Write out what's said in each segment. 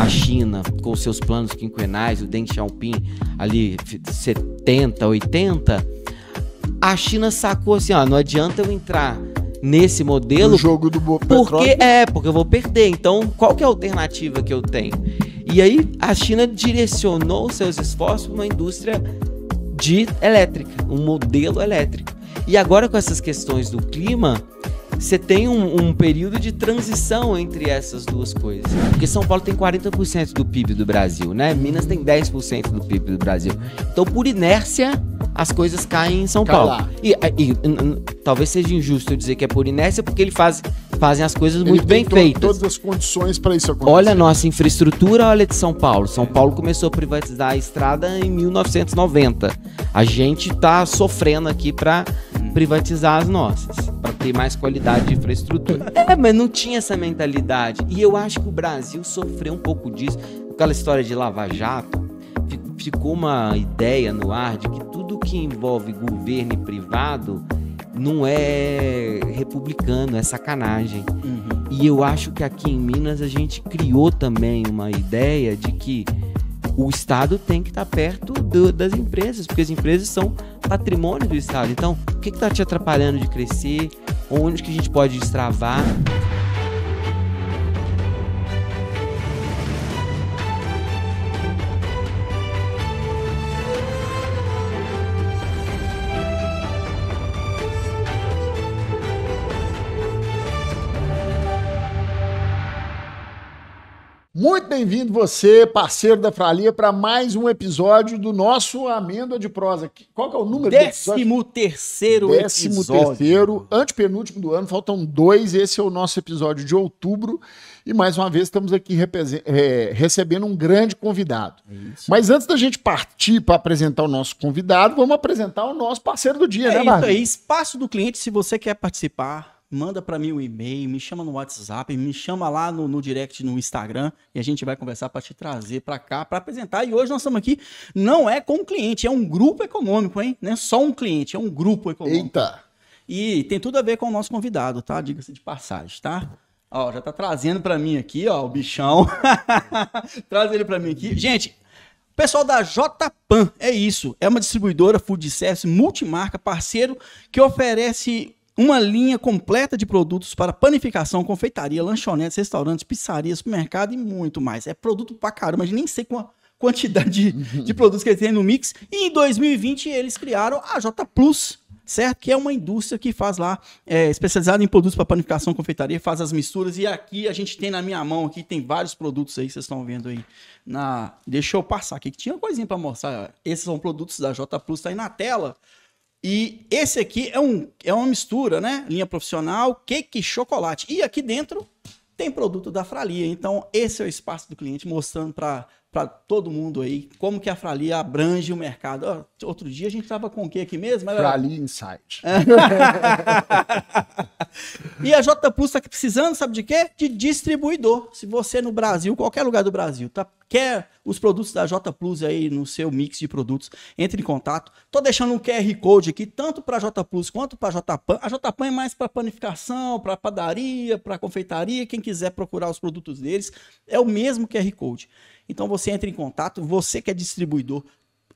a China com seus planos quinquenais, o Deng Xiaoping ali 70, 80, a China sacou assim, ó, não adianta eu entrar nesse modelo, o jogo do petróleo. Porque eu vou perder. Então, qual que é a alternativa que eu tenho? E aí, a China direcionou seus esforços para uma indústria elétrica, um modelo elétrico. E agora, com essas questões do clima, você tem um período de transição entre essas duas coisas. Porque São Paulo tem 40% do PIB do Brasil, né? Minas tem 10% do PIB do Brasil. Então, por inércia, as coisas caem em São Paulo. E talvez seja injusto eu dizer que é por inércia, porque eles fazem as coisas muito bem feitas. Todas as condições para isso acontecer. Olha a nossa infraestrutura, olha de São Paulo. São Paulo começou a privatizar a estrada em 1990. A gente tá sofrendo aqui para privatizar as nossas, para ter mais qualidade de infraestrutura. Mas não tinha essa mentalidade. E eu acho que o Brasil sofreu um pouco disso. Aquela história de Lava Jato, ficou uma ideia no ar de que tudo que envolve governo e privado não é republicano, é sacanagem. E eu acho que aqui em Minas a gente criou também uma ideia de que o Estado tem que estar perto das empresas, porque as empresas são patrimônio do Estado. Então, o que está te atrapalhando de crescer? Onde que a gente pode destravar? Muito bem-vindo você, parceiro da Fralia, para mais um episódio do nosso Amêndoa de Prosa. Qual que é o número? 13º episódio. 13º, antepenúltimo do ano, faltam 2, esse é o nosso episódio de outubro. E mais uma vez estamos aqui recebendo um grande convidado. Mas antes da gente partir para apresentar o nosso convidado, vamos apresentar o nosso parceiro do dia, né, Marcos? Isso aí, Espaço do Cliente, se você quer participar, manda para mim um e-mail, me chama no WhatsApp, me chama lá no direct no Instagram e a gente vai conversar para te trazer para cá, para apresentar. E hoje nós estamos aqui, não é com um cliente, é um grupo econômico, hein? Não é só um cliente, é um grupo econômico. Eita! E tem tudo a ver com o nosso convidado, tá? Diga-se de passagem, tá? Ó, já tá trazendo para mim aqui, ó, o bichão. Traz ele para mim aqui. Gente, pessoal da JPAN, é isso. É uma distribuidora food service multimarca, parceiro, que oferece uma linha completa de produtos para panificação, confeitaria, lanchonetes, restaurantes, pizzarias, supermercado e muito mais. É produto pra caramba, mas nem sei com a quantidade de produtos que eles têm no mix. E em 2020 eles criaram a J Plus, certo? Que é uma indústria que faz lá, especializada em produtos para panificação, confeitaria, faz as misturas. E aqui a gente tem na minha mão, aqui tem vários produtos aí que vocês estão vendo aí. Deixa eu passar aqui, que tinha uma coisinha para mostrar. Esses são produtos da J Plus, tá aí na tela. E esse aqui é uma mistura, né? Linha profissional, cake e chocolate. E aqui dentro tem produto da Fralia. Então, esse é o espaço do cliente, mostrando para todo mundo aí como que a Fralia abrange o mercado. Outro dia a gente estava com o que aqui mesmo? Fralia Insight. E a J Plus está precisando, sabe de quê? De distribuidor. Se você no Brasil, qualquer lugar do Brasil, quer os produtos da J Plus aí no seu mix de produtos, entre em contato. Tô deixando um QR Code aqui, tanto para a J Plus quanto para a JPAN. A JPAN é mais para panificação, para padaria, para confeitaria. Quem quiser procurar os produtos deles, é o mesmo QR Code. Então você entra em contato, você que é distribuidor,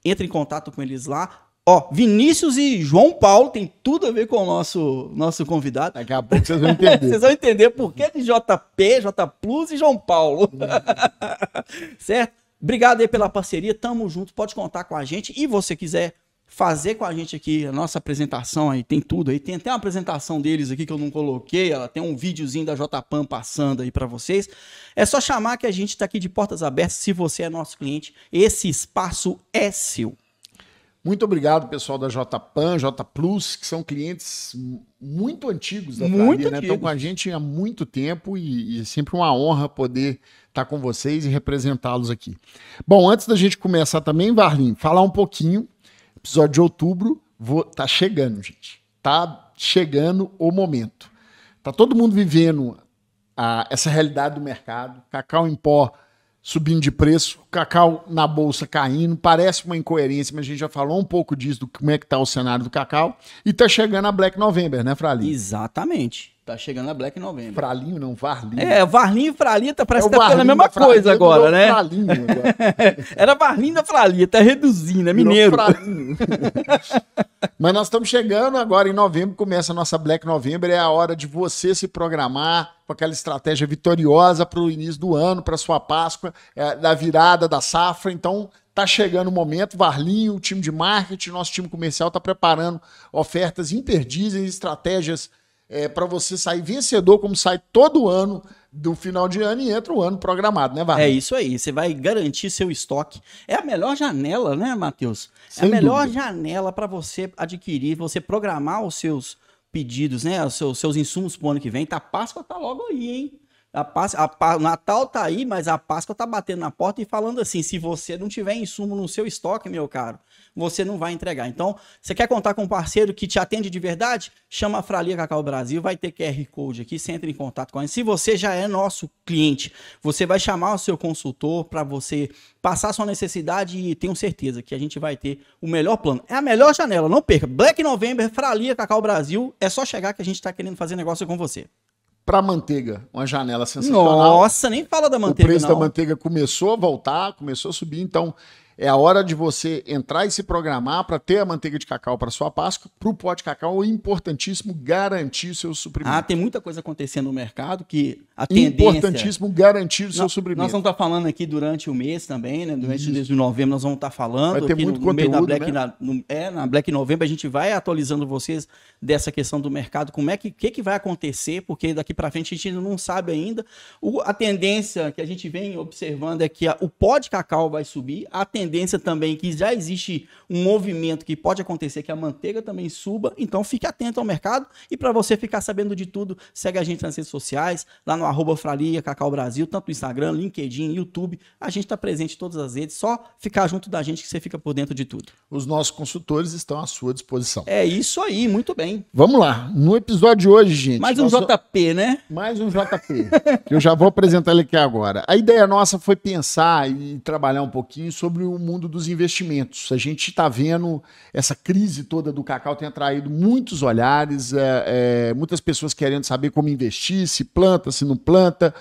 entra em contato com eles lá. Ó, Vinícius e João Paulo tem tudo a ver com o nosso convidado. Daqui a pouco vocês vão entender. Vocês vão entender por que de JP, J Plus e João Paulo. Certo? Obrigado aí pela parceria, tamo junto, pode contar com a gente. E você quiser fazer com a gente aqui a nossa apresentação aí, tem tudo aí. Tem até uma apresentação deles aqui que eu não coloquei, ela tem um videozinho da JPAN passando aí para vocês. É só chamar que a gente tá aqui de portas abertas, se você é nosso cliente, esse espaço é seu. Muito obrigado, pessoal da JPAN, J Plus, que são clientes muito antigos da Fralia, né? Estão com a gente há muito tempo e é sempre uma honra poder estar com vocês e representá-los aqui. Bom, antes da gente começar também, Varlim, falar um pouquinho, episódio de outubro, tá chegando, gente. Tá chegando o momento. Tá todo mundo vivendo essa realidade do mercado, cacau em pó subindo de preço, cacau na bolsa caindo, parece uma incoerência, mas a gente já falou um pouco disso, do como é que tá o cenário do cacau, e tá chegando a Black November, né, Fralinho? Exatamente. Tá chegando a Black November. Fralinho não, Varlinho. Varlinho e Fralita parece que tá ficando a mesma coisa agora, né? Fralinho agora. Era Varlinho da Fralita, reduzindo, é mineiro. Mas nós estamos chegando agora em novembro, começa a nossa Black November, é a hora de você se programar com aquela estratégia vitoriosa para o início do ano, para sua Páscoa, da virada da safra. Então, tá chegando o momento, Varlinho, o time de marketing, nosso time comercial está preparando ofertas imperdíveis, estratégias para você sair vencedor, como sai todo ano do final de ano e entra o ano programado, né, Varlinho? É isso aí, você vai garantir seu estoque. É a melhor janela, né, Matheus? É Sem a melhor dúvida. janela para você adquirir, você programar os seus pedidos, né, os seus insumos pro ano que vem. A Páscoa tá logo aí, hein? O Natal tá aí, mas a Páscoa tá batendo na porta e falando assim, se você não tiver insumo no seu estoque, meu caro, você não vai entregar. Então, você quer contar com um parceiro que te atende de verdade? Chama a Fralia Cacau Brasil, vai ter QR Code aqui, você entra em contato com a gente. Se você já é nosso cliente, você vai chamar o seu consultor para você passar a sua necessidade e tenho certeza que a gente vai ter o melhor plano. É a melhor janela, não perca. Black November, Fralia Cacau Brasil, é só chegar que a gente tá querendo fazer negócio com você. Para manteiga, uma janela sensacional. Nossa, nem fala da manteiga, O preço não. da manteiga começou a voltar, começou a subir, então é a hora de você entrar e se programar para ter a manteiga de cacau para sua Páscoa. Para o pó de cacau é importantíssimo garantir o seu suprimento. Tem muita coisa acontecendo no mercado que a tendência... Importantíssimo garantir o seu suprimento. Nós vamos estar falando aqui durante o mês também, né? Durante o mês de novembro nós vamos estar falando. Vai ter aqui muito no meio da conteúdo, Black, né? na Black November a gente vai atualizando vocês dessa questão do mercado, como é que vai acontecer, porque daqui para frente a gente ainda não sabe ainda. A tendência que a gente vem observando é que o pó de cacau vai subir, a tendência também que já existe um movimento que pode acontecer que a manteiga também suba, então fique atento ao mercado e para você ficar sabendo de tudo, segue a gente nas redes sociais, lá no @Fralia Cacau Brasil, tanto no Instagram, LinkedIn, YouTube, a gente está presente em todas as redes, só ficar junto da gente que você fica por dentro de tudo. Os nossos consultores estão à sua disposição. É isso aí, muito bem. Vamos lá, no episódio de hoje, gente... Mais um JP, né? Mais um JP, que eu já vou apresentar ele aqui agora. A ideia nossa foi pensar e trabalhar um pouquinho sobre o mundo dos investimentos. A gente está vendo essa crise toda do cacau tem atraído muitos olhares, muitas pessoas querendo saber como investir, se planta, se não planta,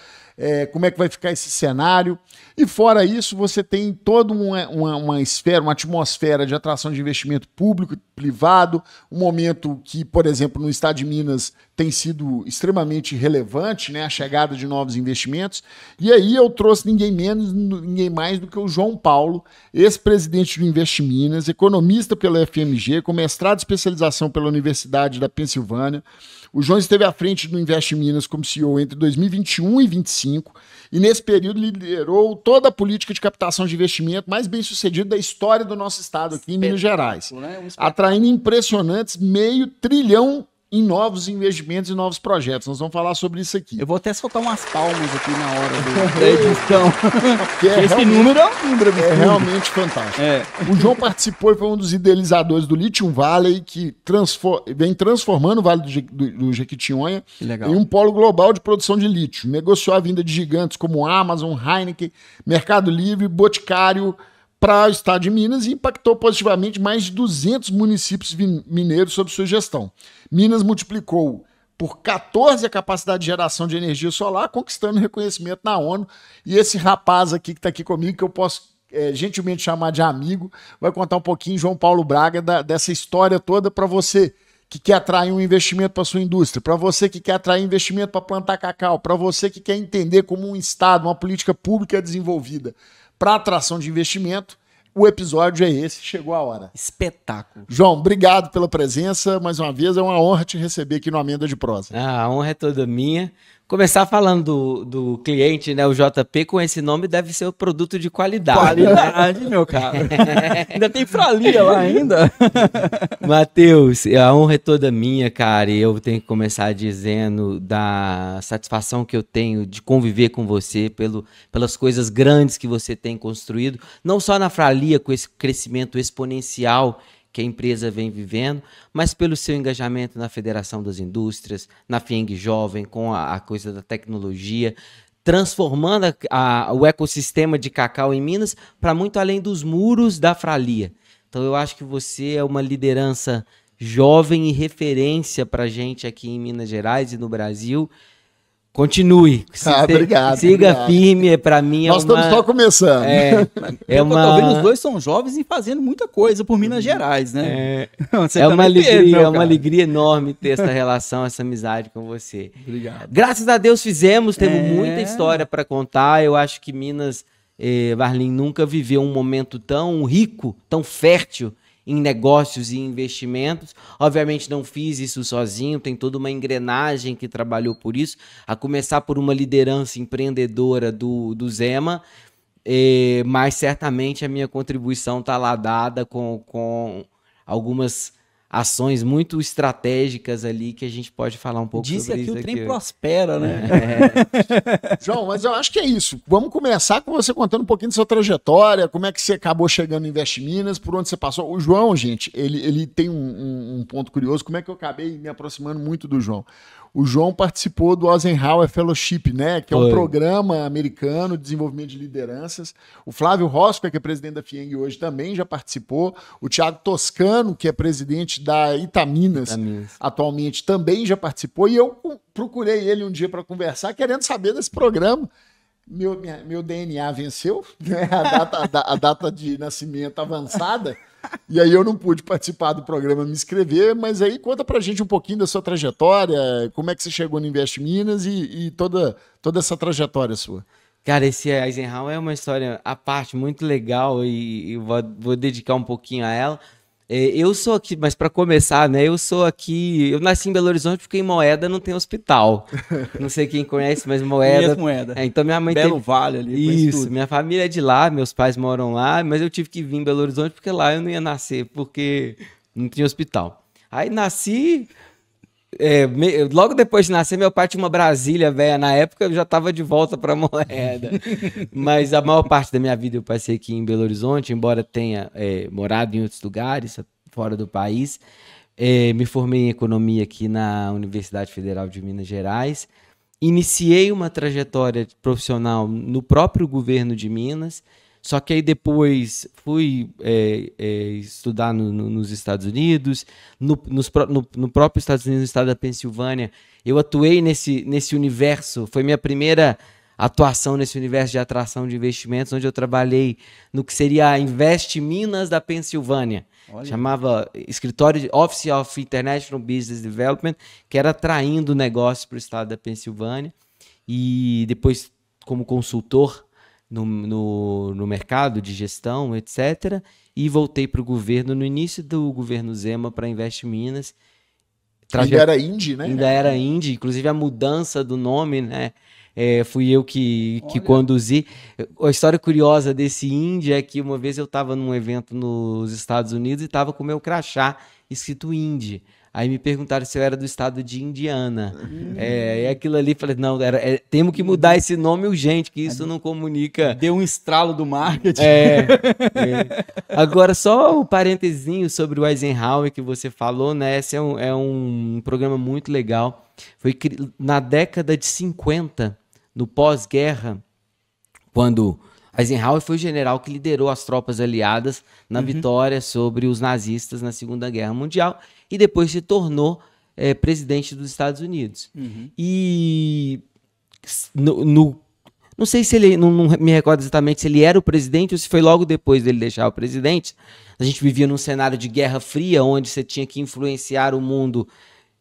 como é que vai ficar esse cenário. E fora isso, você tem toda uma esfera, uma atmosfera de atração de investimento público e privado, um momento que, por exemplo, no estado de Minas tem sido extremamente relevante, né, a chegada de novos investimentos. E aí eu trouxe ninguém menos, ninguém mais do que o João Paulo, ex-presidente do Invest Minas, economista pela FMG, com mestrado e especialização pela Universidade da Pensilvânia. O João esteve à frente do Invest Minas como CEO entre 2021 e 2025 e nesse período liderou toda a política de captação de investimento mais bem sucedida da história do nosso estado aqui em Minas Gerais, atraindo impressionantes R$500 bilhão em novos investimentos e novos projetos. Nós vamos falar sobre isso aqui. Eu vou até soltar umas palmas aqui na hora da edição. Esse número é um número absurdo. É realmente fantástico. O João participou e foi um dos idealizadores do Lithium Valley, que vem transformando o Vale do Jequitinhonha em um polo global de produção de lítio. Negociou a vinda de gigantes como Amazon, Heineken, Mercado Livre, Boticário, para o estado de Minas e impactou positivamente mais de 200 municípios mineiros sob sua gestão. Minas multiplicou por 14 a capacidade de geração de energia solar, conquistando reconhecimento na ONU. E esse rapaz aqui que está aqui comigo, que eu posso gentilmente chamar de amigo, vai contar um pouquinho, João Paulo Braga, dessa história toda para você que quer atrair um investimento para sua indústria, para você que quer atrair investimento para plantar cacau, para você que quer entender como um Estado, uma política pública desenvolvida para atração de investimento. O episódio é esse, chegou a hora. Espetáculo. João, obrigado pela presença, mais uma vez, é uma honra te receber aqui no Amenda de Prosa. A honra é toda minha. Começar falando do cliente, né? O JP, com esse nome, deve ser o produto de qualidade. Qualidade, né? Meu cara. Ainda tem Fralia lá ainda. Matheus, a honra é toda minha, cara. E eu tenho que começar dizendo da satisfação que eu tenho de conviver com você, pelas coisas grandes que você tem construído. Não só na Fralia, com esse crescimento exponencial que a empresa vem vivendo, mas pelo seu engajamento na Federação das Indústrias, na FIENG Jovem, com a coisa da tecnologia, transformando o ecossistema de cacau em Minas para muito além dos muros da Fralia. Então eu acho que você é uma liderança jovem e referência pra gente aqui em Minas Gerais e no Brasil. Continue. Obrigado. Siga obrigado. firme, para mim Nós estamos só começando. Os dois são jovens e fazendo muita coisa por Minas Gerais, né? Uma alegria enorme ter essa relação, essa amizade com você. Obrigado. Graças a Deus temos muita história para contar. Eu acho que Minas, Warlin, nunca viveu um momento tão rico, tão fértil em negócios e investimentos. Obviamente não fiz isso sozinho, tem toda uma engrenagem que trabalhou por isso, a começar por uma liderança empreendedora do Zema, mas certamente a minha contribuição está lá dada com algumas ações muito estratégicas ali que a gente pode falar um pouco sobre isso. Disse aqui o trem prospera, né? João, mas eu acho que é isso. Vamos começar com você contando um pouquinho da sua trajetória, como é que você acabou chegando no Invest Minas, por onde você passou. O João, gente, ele tem um ponto curioso, como é que eu acabei me aproximando muito do João? O João participou do Eisenhower Fellowship, né? Que é um programa americano de desenvolvimento de lideranças. O Flávio Rosca, que é presidente da FIENG hoje, também já participou. O Thiago Toscano, que é presidente da Itaminas, atualmente também já participou. E eu procurei ele um dia para conversar, querendo saber desse programa. Meu DNA venceu, né? A data de nascimento avançada. E aí eu não pude participar do programa, me inscrever, mas aí conta pra gente um pouquinho da sua trajetória, como é que você chegou no Invest Minas e toda essa trajetória sua. Cara, esse Eisenhower é uma história à parte muito legal e vou dedicar um pouquinho a ela. Eu sou aqui, mas para começar, né? Eu nasci em Belo Horizonte porque em Moeda não tem hospital. Não sei quem conhece, mas Moeda. Então minha mãe Belo Vale ali. Isso, minha família é de lá, meus pais moram lá, mas eu tive que vir em Belo Horizonte porque lá eu não ia nascer, porque não tinha hospital. Aí nasci, logo depois de nascer, meu pai tinha uma Brasília velha na época, eu já estava de volta para Moeda. Mas a maior parte da minha vida eu passei aqui em Belo Horizonte, embora tenha morado em outros lugares, fora do país. Me formei em economia aqui na Universidade Federal de Minas Gerais. Iniciei uma trajetória profissional no próprio governo de Minas, só que aí depois fui estudar nos Estados Unidos, no próprio Estados Unidos, no estado da Pensilvânia. Eu atuei nesse universo, foi minha primeira atuação nesse universo de atração de investimentos, onde eu trabalhei no que seria a Invest Minas da Pensilvânia. Olha. Chamava Escritório de Office of International Business Development, que era atraindo negócios para o estado da Pensilvânia. E depois, como consultor no mercado de gestão, etc. E voltei para o governo no início do governo Zema para Invest Minas. Ainda era Indy, né? Ainda era Indy, inclusive a mudança do nome, né? Fui eu que conduzi. A história curiosa desse Indy é que uma vez eu estava num evento nos Estados Unidos e estava com o meu crachá escrito Indy. Aí me perguntaram se eu era do estado de Indiana. E aquilo ali, falei, não, temos que mudar esse nome urgente, que isso não comunica. Deu um estralo do marketing. Agora, só um parentezinho sobre o Eisenhower que você falou, né? Esse é um programa muito legal. Foi na década de 50, no pós-guerra, quando Eisenhower foi o general que liderou as tropas aliadas na vitória sobre os nazistas na Segunda Guerra Mundial e depois se tornou presidente dos Estados Unidos. E não sei se ele, não me recordo exatamente se ele era o presidente ou se foi logo depois dele deixar o presidente. A gente vivia num cenário de Guerra Fria, onde você tinha que influenciar o mundo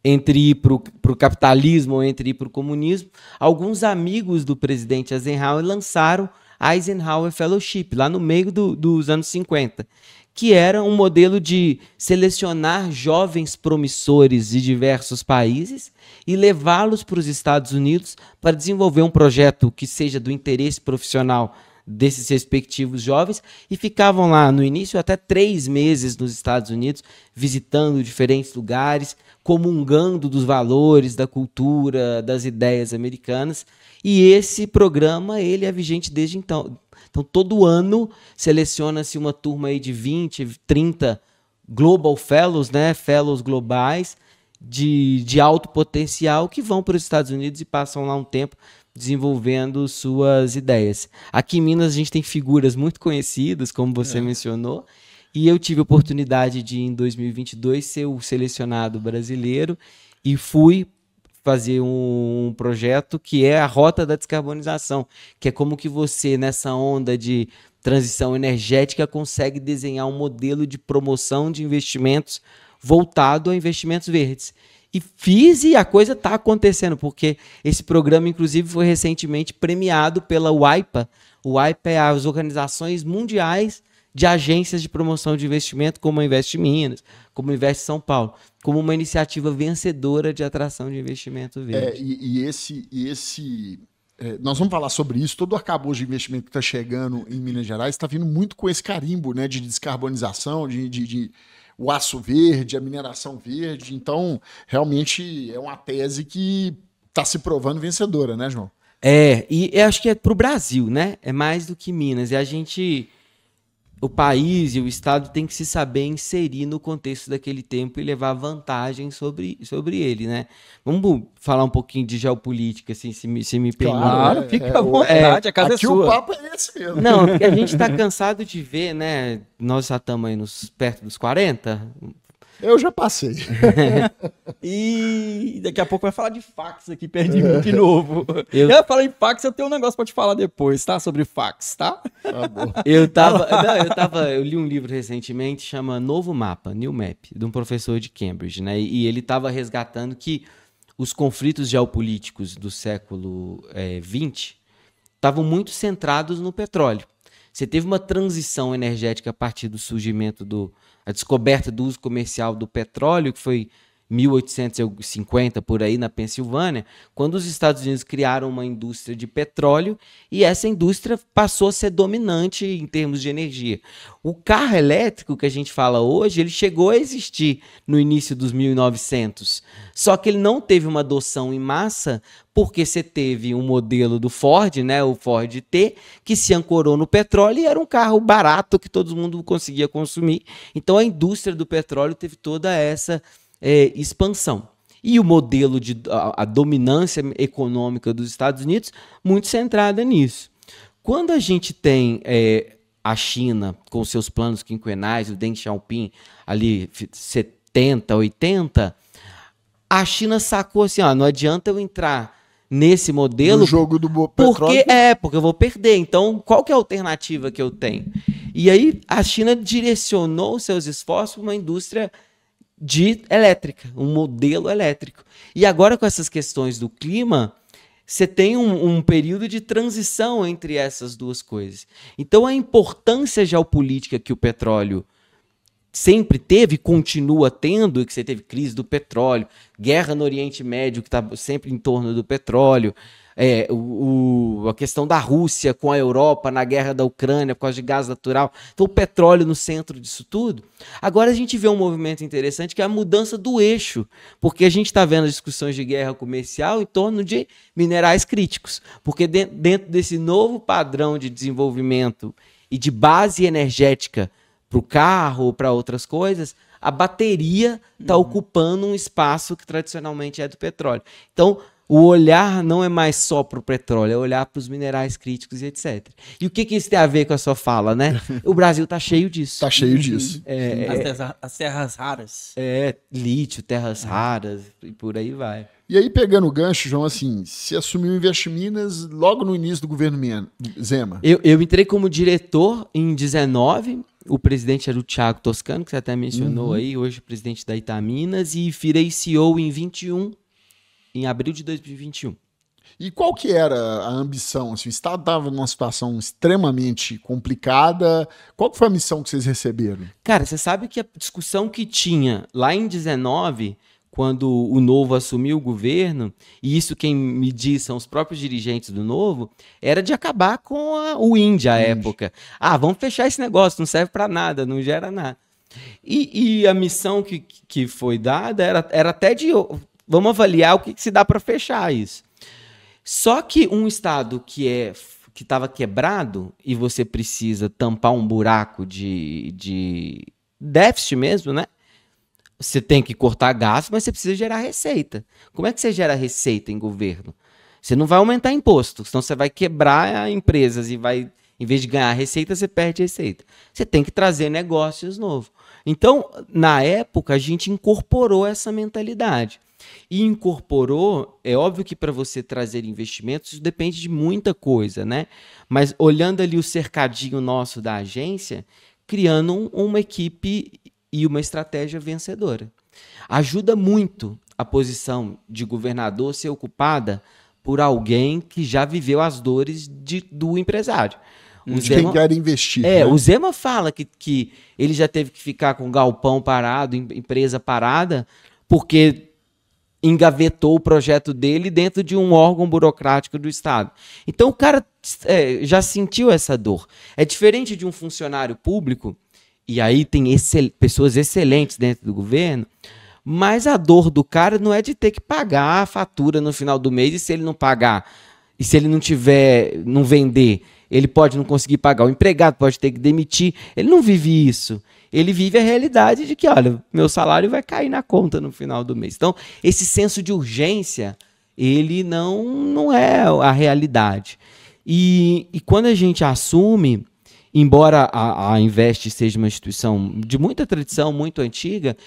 entre ir para o capitalismo ou entre ir para o comunismo. Alguns amigos do presidente Eisenhower lançaram a Eisenhower Fellowship, lá no meio dos anos 50, que era um modelo de selecionar jovens promissores de diversos países e levá-los para os Estados Unidos para desenvolver um projeto que seja do interesse profissional desses respectivos jovens, e ficavam lá no início até 3 meses nos Estados Unidos, visitando diferentes lugares, comungando dos valores, da cultura, das ideias americanas. E esse programa ele é vigente desde então. Então, todo ano seleciona-se uma turma aí de 20, 30 Global Fellows, né? Fellows globais de alto potencial que vão para os Estados Unidos e passam lá um tempo desenvolvendo suas ideias. Aqui em Minas a gente tem figuras muito conhecidas, como você mencionou, E eu tive a oportunidade de, em 2022, ser o selecionado brasileiro e fui fazer um projeto que é a Rota da Descarbonização, que é como que você, nessa onda de transição energética, consegue desenhar um modelo de promoção de investimentos voltado a investimentos verdes. E fiz e a coisa está acontecendo, porque esse programa, inclusive, foi recentemente premiado pela WIPA. O WIPA é as organizações mundiais de agências de promoção de investimento, como a Invest Minas, como a Invest São Paulo, como uma iniciativa vencedora de atração de investimento verde. Nós vamos falar sobre isso. Todo o arcabouço de investimento que está chegando em Minas Gerais está vindo muito com esse carimbo, né, de descarbonização, de o aço verde, a mineração verde. Então, realmente é uma tese que está se provando vencedora, né, João? E eu acho que é para o Brasil, né? É mais do que Minas. E o país e o Estado tem que se saber inserir no contexto daquele tempo e levar vantagem sobre ele, né? Vamos falar um pouquinho de geopolítica, assim, se me permite. Claro, fica à vontade, a casa é sua. Aqui o papo é esse mesmo. Não, porque a gente está cansado de ver, né? Nós já estamos aí perto dos 40. Eu já passei. E daqui a pouco vai falar de fax aqui perto de mim de novo. Eu ia falar em fax, eu tenho um negócio pra te falar depois, tá? Sobre fax, tá? Tá bom. Eu li um livro recentemente, chama Novo Mapa, New Map, de um professor de Cambridge, né? E ele estava resgatando que os conflitos geopolíticos do século XX estavam muito centrados no petróleo. Você teve uma transição energética a partir do surgimento a descoberta do uso comercial do petróleo, que foi 1850, por aí, na Pensilvânia, quando os Estados Unidos criaram uma indústria de petróleo e essa indústria passou a ser dominante em termos de energia. O carro elétrico que a gente fala hoje, ele chegou a existir no início dos 1900, só que ele não teve uma adoção em massa porque você teve um modelo do Ford, né, o Ford T, que se ancorou no petróleo e era um carro barato que todo mundo conseguia consumir. Então a indústria do petróleo teve toda essa expansão. E o modelo a dominância econômica dos Estados Unidos, muito centrada nisso. Quando a gente tem a China com seus planos quinquenais, o Deng Xiaoping ali 70, 80, a China sacou assim, não adianta eu entrar nesse modelo no jogo do petróleo, porque eu vou perder. Então, qual que é a alternativa que eu tenho? E aí a China direcionou seus esforços para uma indústria elétrica, um modelo elétrico. E agora com essas questões do clima, você tem um período de transição entre essas duas coisas. Então a importância geopolítica que o petróleo sempre teve, continua tendo, e que você teve crise do petróleo, guerra no Oriente Médio, que está sempre em torno do petróleo, a questão da Rússia com a Europa na guerra da Ucrânia por causa de gás natural. Então o petróleo no centro disso tudo. Agora a gente vê um movimento interessante que é a mudança do eixo, porque a gente está vendo as discussões de guerra comercial em torno de minerais críticos, porque dentro desse novo padrão de desenvolvimento e de base energética para o carro ou para outras coisas, a bateria está ocupando um espaço que tradicionalmente é do petróleo. Então, o olhar não é mais só para o petróleo, é olhar para os minerais críticos e etc. E o que isso tem a ver com a sua fala, né? O Brasil está cheio disso. Está cheio disso. As terras raras. Lítio, terras raras e por aí vai. E aí, pegando o gancho, João, assim, se assumiu o Invest Minas logo no início do governo Zema. Eu entrei como diretor em 19. O presidente era o Thiago Toscano, que você até mencionou aí, hoje presidente da Itaminas, e virei CEO em 21, em abril de 2021. E qual que era a ambição? Assim, o Estado estava numa situação extremamente complicada. Qual que foi a missão que vocês receberam? Cara, você sabe que a discussão que tinha lá em 19, quando o Novo assumiu o governo, e isso quem me diz são os próprios dirigentes do Novo, era de acabar com o INDE à época. Vamos fechar esse negócio, não serve para nada, não gera nada. E a missão que foi dada era até de... Vamos avaliar o que se dá para fechar isso. Só que um Estado que estava quebrado e você precisa tampar um buraco de déficit mesmo, né? Você tem que cortar gasto, mas você precisa gerar receita. Como é que você gera receita em governo? Você não vai aumentar imposto, senão você vai quebrar empresas e vai Em vez de ganhar receita, você perde receita. Você tem que trazer negócios novos. Então, na época, a gente incorporou essa mentalidade. E incorporou, é óbvio que para você trazer investimentos, isso depende de muita coisa, né? Mas olhando ali o cercadinho nosso da agência, criando uma equipe e uma estratégia vencedora. Ajuda muito a posição de governador ser ocupada por alguém que já viveu as dores do empresário. De quem quer investir. Né? O Zema fala que ele já teve que ficar com galpão parado, empresa parada, porque engavetou o projeto dele dentro de um órgão burocrático do Estado. Então o cara já sentiu essa dor. É diferente de um funcionário público, e aí tem pessoas excelentes dentro do governo, mas a dor do cara não é de ter que pagar a fatura no final do mês, e se ele não pagar, e se ele não vender, ele pode não conseguir pagar, o empregado pode ter que demitir. Ele não vive isso. Ele vive a realidade de que, olha, meu salário vai cair na conta no final do mês. Então, esse senso de urgência, ele não é a realidade. E quando a gente assume, embora a Invest seja uma instituição de muita tradição, muito antiga,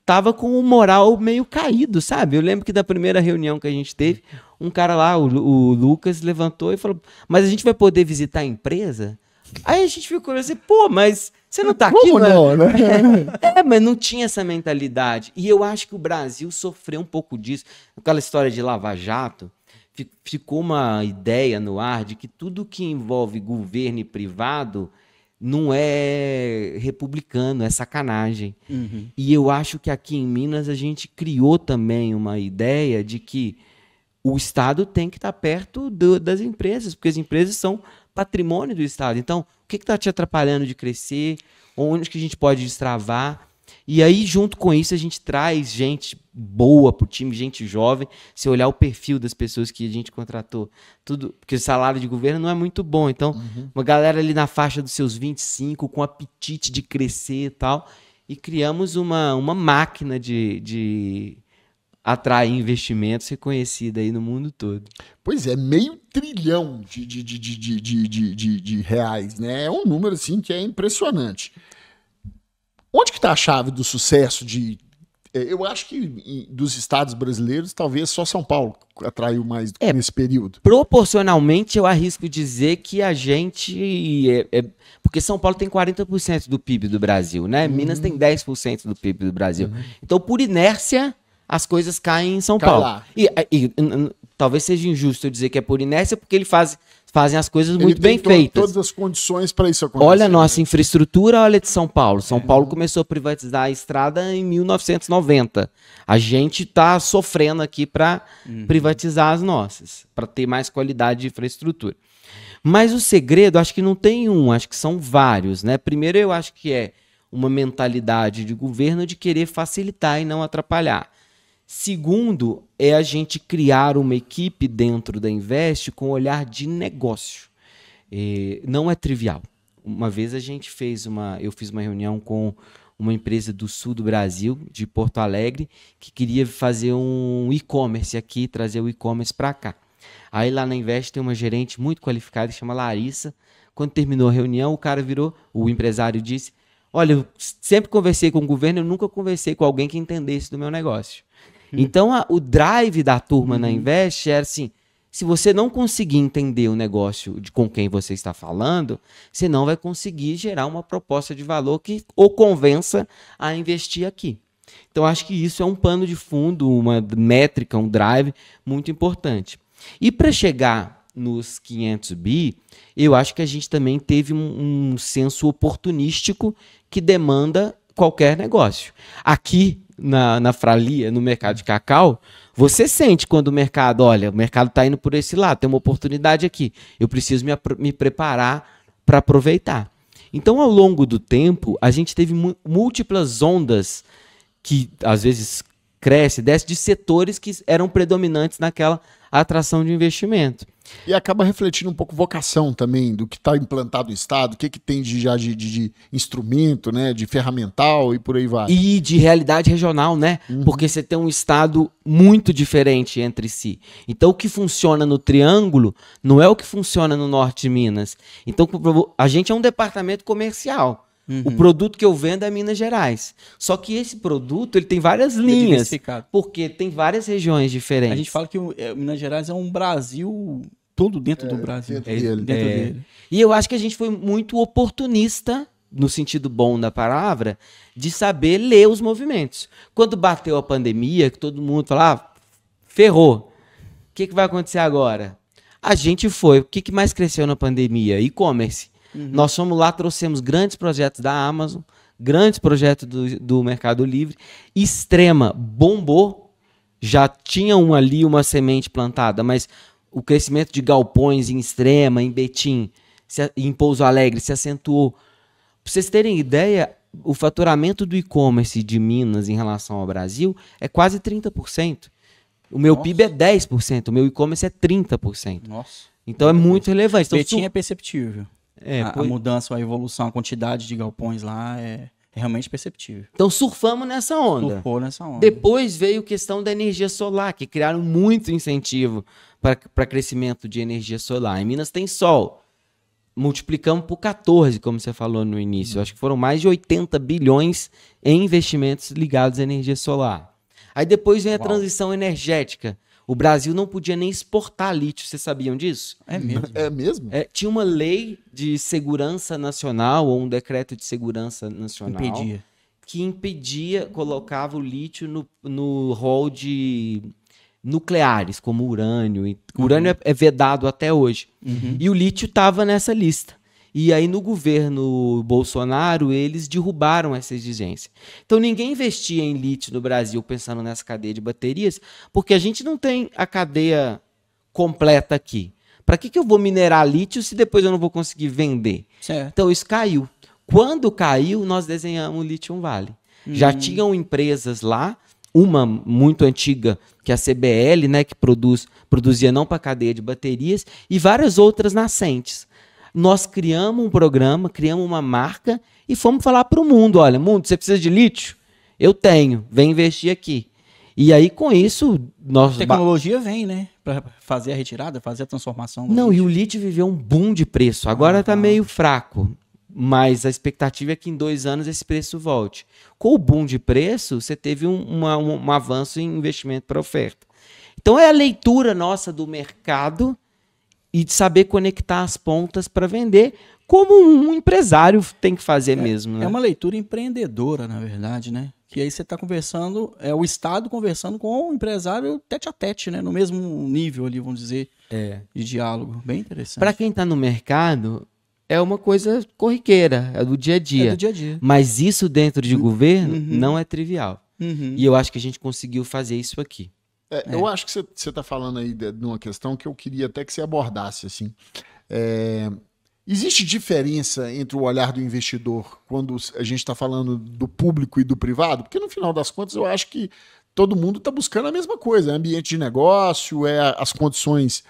estava com o moral meio caído, sabe? Eu lembro que da primeira reunião que a gente teve, um cara lá, o Lucas, levantou e falou, mas a gente vai poder visitar a empresa? Aí a gente ficou assim, pô, mas você não tá aqui? Como não, né? Mas não tinha essa mentalidade. E eu acho que o Brasil sofreu um pouco disso. Aquela história de Lava Jato, ficou uma ideia no ar de que tudo que envolve governo e privado não é republicano, é sacanagem. Uhum. E eu acho que aqui em Minas a gente criou também uma ideia de que o Estado tem que estar perto das empresas, porque as empresas são patrimônio do Estado. Então, o que está te atrapalhando de crescer? Onde que a gente pode destravar? E aí, junto com isso, a gente traz gente boa para o time, gente jovem. Se olhar o perfil das pessoas que a gente contratou, tudo, porque o salário de governo não é muito bom. Então, uma galera ali na faixa dos seus 25, com apetite de crescer e tal. E criamos uma máquina de atrair investimentos reconhecida aí no mundo todo. Pois é, $500 bilhão de reais, né? É um número assim que é impressionante. Onde que está a chave do sucesso eu acho que dos estados brasileiros, talvez só São Paulo atraiu mais nesse período. Proporcionalmente, eu arrisco dizer que a gente... porque São Paulo tem 40% do PIB do Brasil, né? Minas tem 10% do PIB do Brasil. Então, por inércia, as coisas caem em São Paulo. E talvez seja injusto eu dizer que é por inércia, porque eles fazem as coisas muito bem feitas. Todas as condições para isso acontecer. Olha a nossa infraestrutura, olha de São Paulo. São Paulo começou a privatizar a estrada em 1990. A gente está sofrendo aqui para privatizar as nossas, para ter mais qualidade de infraestrutura. Mas o segredo, acho que não tem um, acho que são vários, né? Primeiro, eu acho que é uma mentalidade de governo de querer facilitar e não atrapalhar. Segundo, é a gente criar uma equipe dentro da Invest com olhar de negócio. Não é trivial. Uma vez eu fiz uma reunião com uma empresa do sul do Brasil, de Porto Alegre, que queria fazer um e-commerce aqui, trazer o e-commerce para cá. Aí lá na Invest tem uma gerente muito qualificada, que chama Larissa. Quando terminou a reunião, o empresário disse, olha, eu sempre conversei com o governo, eu nunca conversei com alguém que entendesse do meu negócio. Então, o drive da turma na Invest era assim, se você não conseguir entender o negócio com quem você está falando, você não vai conseguir gerar uma proposta de valor que o convença a investir aqui. Então, acho que isso é um pano de fundo, uma métrica, um drive muito importante. E para chegar nos 500 bi, eu acho que a gente também teve um senso oportunístico que demanda qualquer negócio. Aqui, na Fralia, no mercado de cacau, você sente quando o mercado está indo por esse lado, tem uma oportunidade aqui, eu preciso me preparar para aproveitar. Então, ao longo do tempo, a gente teve múltiplas ondas que, às vezes, cresce, desce de setores que eram predominantes naquela atração de investimento. E acaba refletindo um pouco vocação também do que está implantado no Estado, o que tem de instrumento, né, de ferramental e por aí vai. E de realidade regional, né? Porque você tem um Estado muito diferente entre si. Então, o que funciona no Triângulo não é o que funciona no Norte de Minas. Então, a gente é um departamento comercial. O produto que eu vendo é Minas Gerais. Só que esse produto ele tem várias linhas, porque tem várias regiões diferentes. A gente fala que Minas Gerais é um Brasil todo dentro do Brasil. Dentro dele. E eu acho que a gente foi muito oportunista, no sentido bom da palavra, de saber ler os movimentos. Quando bateu a pandemia, que todo mundo falava, ferrou. O que vai acontecer agora? A gente foi. O que mais cresceu na pandemia? E-commerce. Nós fomos lá, trouxemos grandes projetos da Amazon, grandes projetos do Mercado Livre. Extrema bombou, já tinha ali uma semente plantada, mas o crescimento de galpões em Extrema, em Betim, em Pouso Alegre se acentuou. Para vocês terem ideia, o faturamento do e-commerce de Minas em relação ao Brasil é quase 30%. O meu PIB é 10%, o meu e-commerce é 30%. Nossa. Então é muito relevante. Então, Betim é perceptível. A mudança, a evolução, a quantidade de galpões lá é realmente perceptível. Então surfamos nessa onda. Surfou nessa onda. Depois veio a questão da energia solar, que criaram muito incentivo para crescimento de energia solar. Em Minas tem sol. Multiplicamos por 14, como você falou no início. Acho que foram mais de 80 bilhões em investimentos ligados à energia solar. Aí depois vem a transição energética. O Brasil não podia nem exportar lítio, vocês sabiam disso? É mesmo? É mesmo? Tinha uma lei de segurança nacional, ou um decreto de segurança nacional, que impedia, colocava o lítio no rol de nucleares, como urânio. O urânio é vedado até hoje. E o lítio estava nessa lista. E aí, no governo Bolsonaro, eles derrubaram essa exigência. Então, ninguém investia em lítio no Brasil pensando nessa cadeia de baterias, porque a gente não tem a cadeia completa aqui. Para que eu vou minerar lítio se depois eu não vou conseguir vender? Certo. Então, isso caiu. Quando caiu, nós desenhamos o Lithium Valley. Já tinham empresas lá, uma muito antiga, que é a CBL, né, que produzia não para cadeia de baterias, e várias outras nascentes. Nós criamos um programa, criamos uma marca e fomos falar para o mundo, olha, mundo, você precisa de lítio? Eu tenho, vem investir aqui. E aí, com isso... A tecnologia vem, né? Para fazer a retirada, fazer a transformação. Não, e o lítio viveu um boom de preço. Agora está meio fraco, mas a expectativa é que em 2 anos esse preço volte. Com o boom de preço, você teve um avanço em investimento para oferta. Então, é a leitura nossa do mercado e de saber conectar as pontas para vender, como um empresário tem que fazer mesmo. Né? É uma leitura empreendedora, na verdade, né? Que aí você está conversando, é o Estado conversando com o empresário tete a tete, né? No mesmo nível ali, vamos dizer, de diálogo. Bem interessante. Para quem está no mercado, é uma coisa corriqueira, é do dia a dia. É do dia a dia. Mas isso dentro de governo não é trivial. E eu acho que a gente conseguiu fazer isso aqui. Eu acho que você está falando aí de uma questão que eu queria até que você abordasse. Assim. Existe diferença entre o olhar do investidor quando a gente está falando do público e do privado? Porque no final das contas eu acho que todo mundo está buscando a mesma coisa. É ambiente de negócio, as condições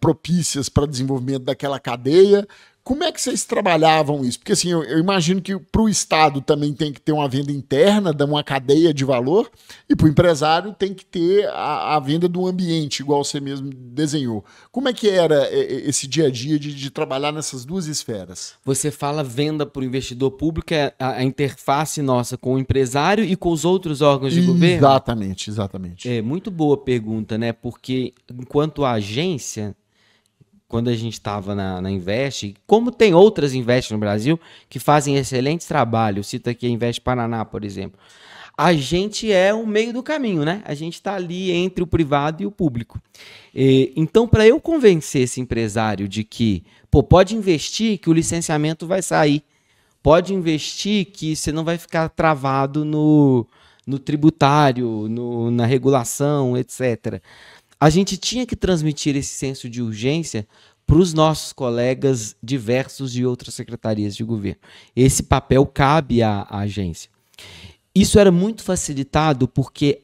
propícias para desenvolvimento daquela cadeia. Como é que vocês trabalhavam isso? Porque assim, eu imagino que para o Estado também tem que ter uma venda interna, uma cadeia de valor, e para o empresário tem que ter a venda do ambiente, igual você mesmo desenhou. Como é que era esse dia a dia de trabalhar nessas duas esferas? Você fala venda para o investidor público, é a interface nossa com o empresário e com os outros órgãos de governo? Exatamente. É muito boa pergunta, né? Porque enquanto agência... Quando a gente estava na Invest, como tem outras Invest no Brasil que fazem excelentes trabalhos, cito aqui a Invest Paraná, por exemplo, a gente é o meio do caminho, né? A gente está ali entre o privado e o público. Então, para eu convencer esse empresário de que pode investir que o licenciamento vai sair, pode investir que você não vai ficar travado no tributário, na regulação, etc., a gente tinha que transmitir esse senso de urgência para os nossos colegas diversos de outras secretarias de governo. Esse papel cabe à agência. Isso era muito facilitado porque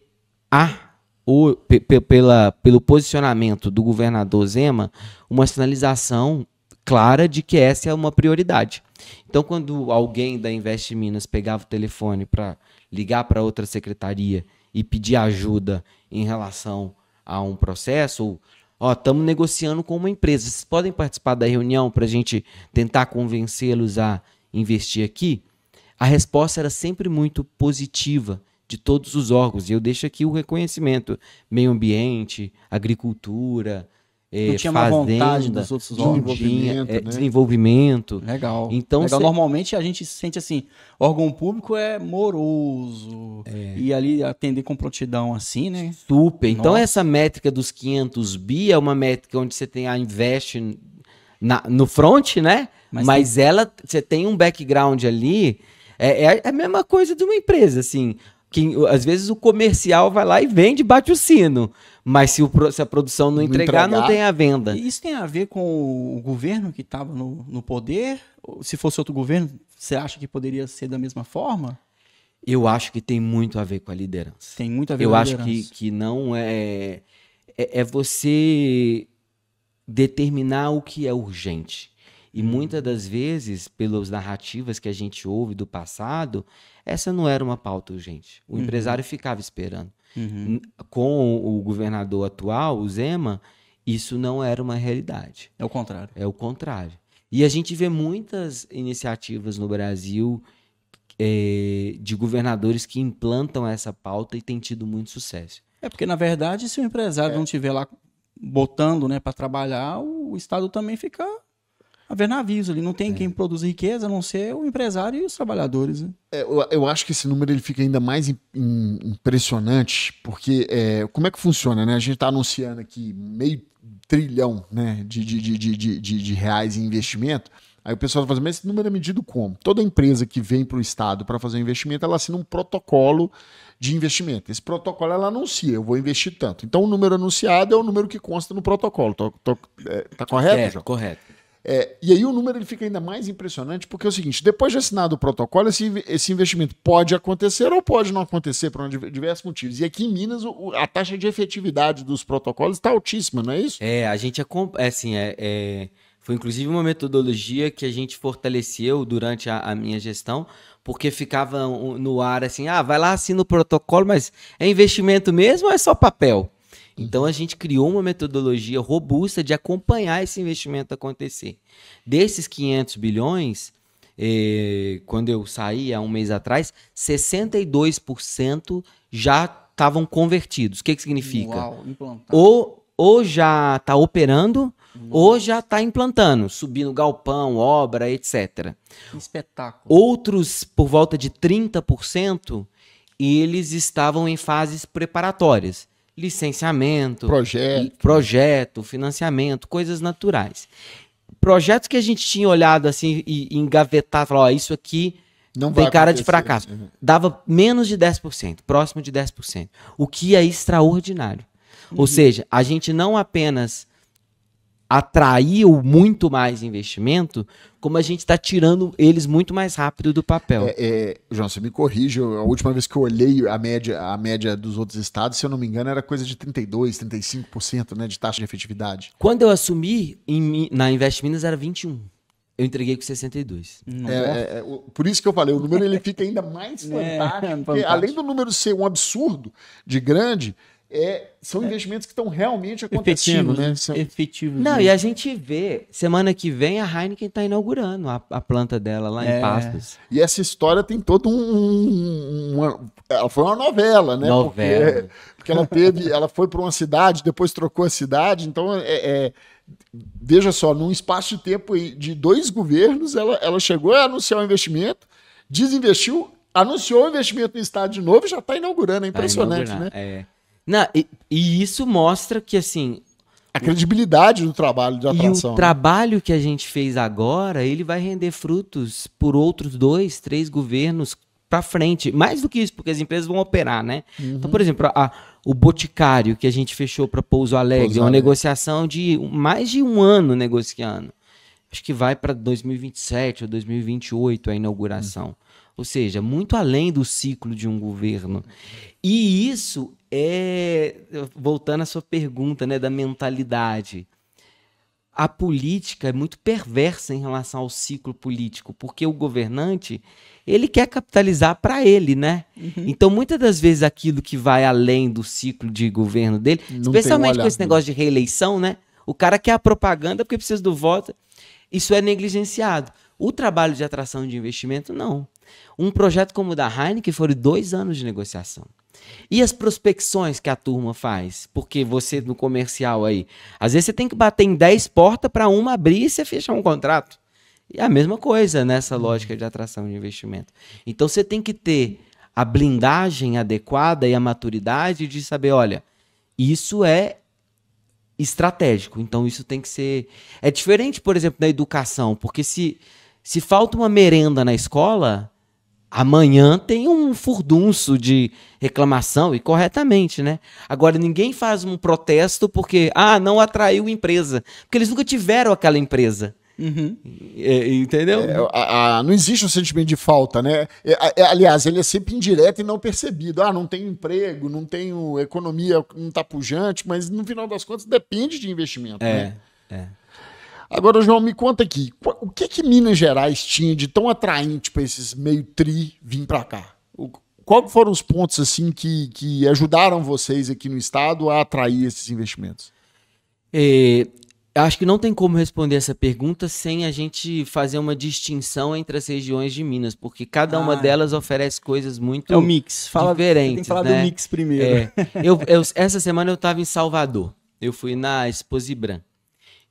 pelo posicionamento do governador Zema, uma sinalização clara de que essa é uma prioridade. Então, quando alguém da Invest Minas pegava o telefone para ligar para outra secretaria e pedir ajuda em relação a um processo, ou estamos negociando com uma empresa, vocês podem participar da reunião para a gente tentar convencê-los a investir aqui? A resposta era sempre muito positiva de todos os órgãos, e eu deixo aqui o reconhecimento: meio ambiente, agricultura, não tinha fazenda, uma vontade dos outros órgãos. Desenvolvimento. Legal. Então, Legal. Normalmente a gente sente assim, órgão público é moroso, e ali atender com prontidão assim, né? Super. Então Nossa. essa métrica dos 500 bi é uma métrica onde você tem a Invest no front, né? Mas você tem um background ali, é a mesma coisa de uma empresa, assim. Que, às vezes o comercial vai lá e vende, bate o sino. Mas se a produção não entregar, não tem a venda. E isso tem a ver com o governo que estava no poder? Se fosse outro governo, você acha que poderia ser da mesma forma? Eu acho que tem muito a ver com a liderança. Tem muito a ver com a liderança. Eu acho que não é você determinar o que é urgente. E muitas das vezes, pelas narrativas que a gente ouve do passado, essa não era uma pauta urgente. O empresário ficava esperando. Com o governador atual, o Zema, isso não era uma realidade. É o contrário. É o contrário. E a gente vê muitas iniciativas no Brasil de governadores que implantam essa pauta e tem tido muito sucesso. Porque, na verdade, se o empresário não estiver lá botando, né, para trabalhar, o Estado também fica a ver navios ali. Não tem quem produz riqueza, a não ser o empresário e os trabalhadores. Né? Eu acho que esse número ele fica ainda mais impressionante, porque como é que funciona, né? A gente está anunciando aqui meio trilhão, né, de reais em investimento. Aí o pessoal vai fazer, mas esse número é medido como? Toda empresa que vem para o Estado para fazer um investimento, ela assina um protocolo de investimento. Esse protocolo ela anuncia, eu vou investir tanto. Então o número anunciado é o número que consta no protocolo. Tá correto, João? Correto. E aí o número ele fica ainda mais impressionante, porque é o seguinte: depois de assinado o protocolo, esse investimento pode acontecer ou pode não acontecer por diversos motivos. E aqui em Minas, a taxa de efetividade dos protocolos está altíssima, não é isso? A gente foi inclusive uma metodologia que a gente fortaleceu durante a minha gestão, porque ficava no ar assim, vai lá, assina o protocolo, mas é investimento mesmo ou é só papel? Então a gente criou uma metodologia robusta de acompanhar esse investimento acontecer. Desses 500 bilhões, quando eu saí há um mês atrás, 62% já estavam convertidos. O que significa? Uau, implantado. Ou já está operando, ou já está implantando, subindo galpão, obra, etc. Que espetáculo. Outros, por volta de 30%, eles estavam em fases preparatórias. Licenciamento, projeto, financiamento, coisas naturais. Projetos que a gente tinha olhado assim e engavetado, falou, isso aqui não tem cara de fracasso. Dava menos de 10%, próximo de 10%, o que é extraordinário. Ou seja, a gente não apenas atraiu muito mais investimento, como a gente está tirando eles muito mais rápido do papel. João, você me corrige, a última vez que eu olhei a média dos outros estados, se eu não me engano, era coisa de 32%, 35%, né, de taxa de efetividade. Quando eu assumi, na Invest Minas era 21%. Eu entreguei com 62%. Por isso que eu falei, o número ele fica ainda mais fantástico, porque além do número ser um absurdo de grande, são investimentos que estão realmente acontecendo, efetivos. Não, e a gente vê, semana que vem a Heineken está inaugurando a planta dela lá em Pastos. E essa história tem todo ela foi uma novela, né? Porque ela foi para uma cidade, depois trocou a cidade, então veja só, num espaço de tempo de 2 governos, ela chegou a anunciar o investimento, desinvestiu, anunciou o investimento no estado de novo e já está inaugurando, é impressionante, né? Não, e isso mostra que, assim... A credibilidade do trabalho de atração. E o trabalho que a gente fez agora, ele vai render frutos por outros 2, 3 governos para frente. Mais do que isso, porque as empresas vão operar, né? Então, por exemplo, o Boticário, que a gente fechou para Pouso Alegre, uma negociação de mais de 1 ano negociando. Acho que vai para 2027 ou 2028 a inauguração. Ou seja, muito além do ciclo de um governo. E isso Voltando à sua pergunta, né, da mentalidade. A política é muito perversa em relação ao ciclo político, porque o governante, ele quer capitalizar para ele, né? Então, muitas das vezes, aquilo que vai além do ciclo de governo dele, especialmente com esse negócio de reeleição, né? O cara quer a propaganda porque precisa do voto, isso é negligenciado. O trabalho de atração de investimento, não. Um projeto como o da Heineken foram 2 anos de negociação. E as prospecções que a turma faz? Porque você, no comercial aí, às vezes você tem que bater em 10 portas para uma abrir e você fechar um contrato. E a mesma coisa nessa lógica de atração de investimento. Então você tem que ter a blindagem adequada e a maturidade de saber, olha, isso é estratégico. Então isso tem que ser... É diferente, por exemplo, da educação, porque se falta uma merenda na escola... Amanhã tem um furdunço de reclamação, e corretamente, né? Agora, ninguém faz um protesto porque, não atraiu empresa. Porque eles nunca tiveram aquela empresa. Entendeu? Não existe um sentimento de falta, né? Aliás, ele é sempre indireto e não percebido. Não tenho emprego, não tenho economia, não está pujante, mas no final das contas depende de investimento. Né? Agora, João, me conta aqui, o que Minas Gerais tinha de tão atraente para esses meio tri vir para cá? Quais foram os pontos assim que ajudaram vocês aqui no estado a atrair esses investimentos? Acho que não tem como responder essa pergunta sem a gente fazer uma distinção entre as regiões de Minas, porque cada uma delas oferece coisas muito diferentes. É o mix. Tem que falar do mix primeiro. Essa semana eu estava em Salvador. Eu fui na Exposibran.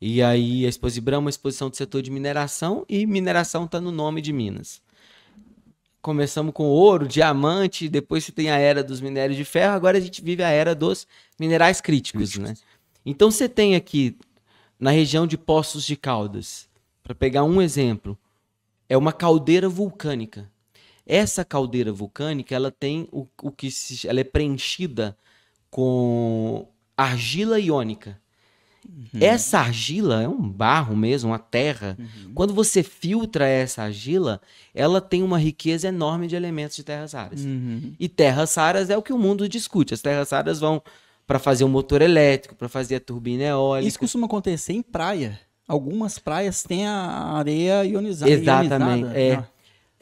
E aí a Exposibran é uma exposição do setor de mineração, e mineração está no nome de Minas. Começamos com ouro, diamante, depois você tem a era dos minérios de ferro, agora a gente vive a era dos minerais críticos. Né? Então você tem aqui, na região de Poços de Caldas, para pegar um exemplo, é uma caldeira vulcânica. Essa caldeira vulcânica, ela tem ela é preenchida com argila iônica. Essa argila é um barro mesmo, uma terra. Quando você filtra essa argila, ela tem uma riqueza enorme de elementos de terras raras. E terras raras é o que o mundo discute. As terras raras vão para fazer o motor elétrico, para fazer a turbina eólica. Isso costuma acontecer em praia. Algumas praias têm a areia ionizada. Exatamente.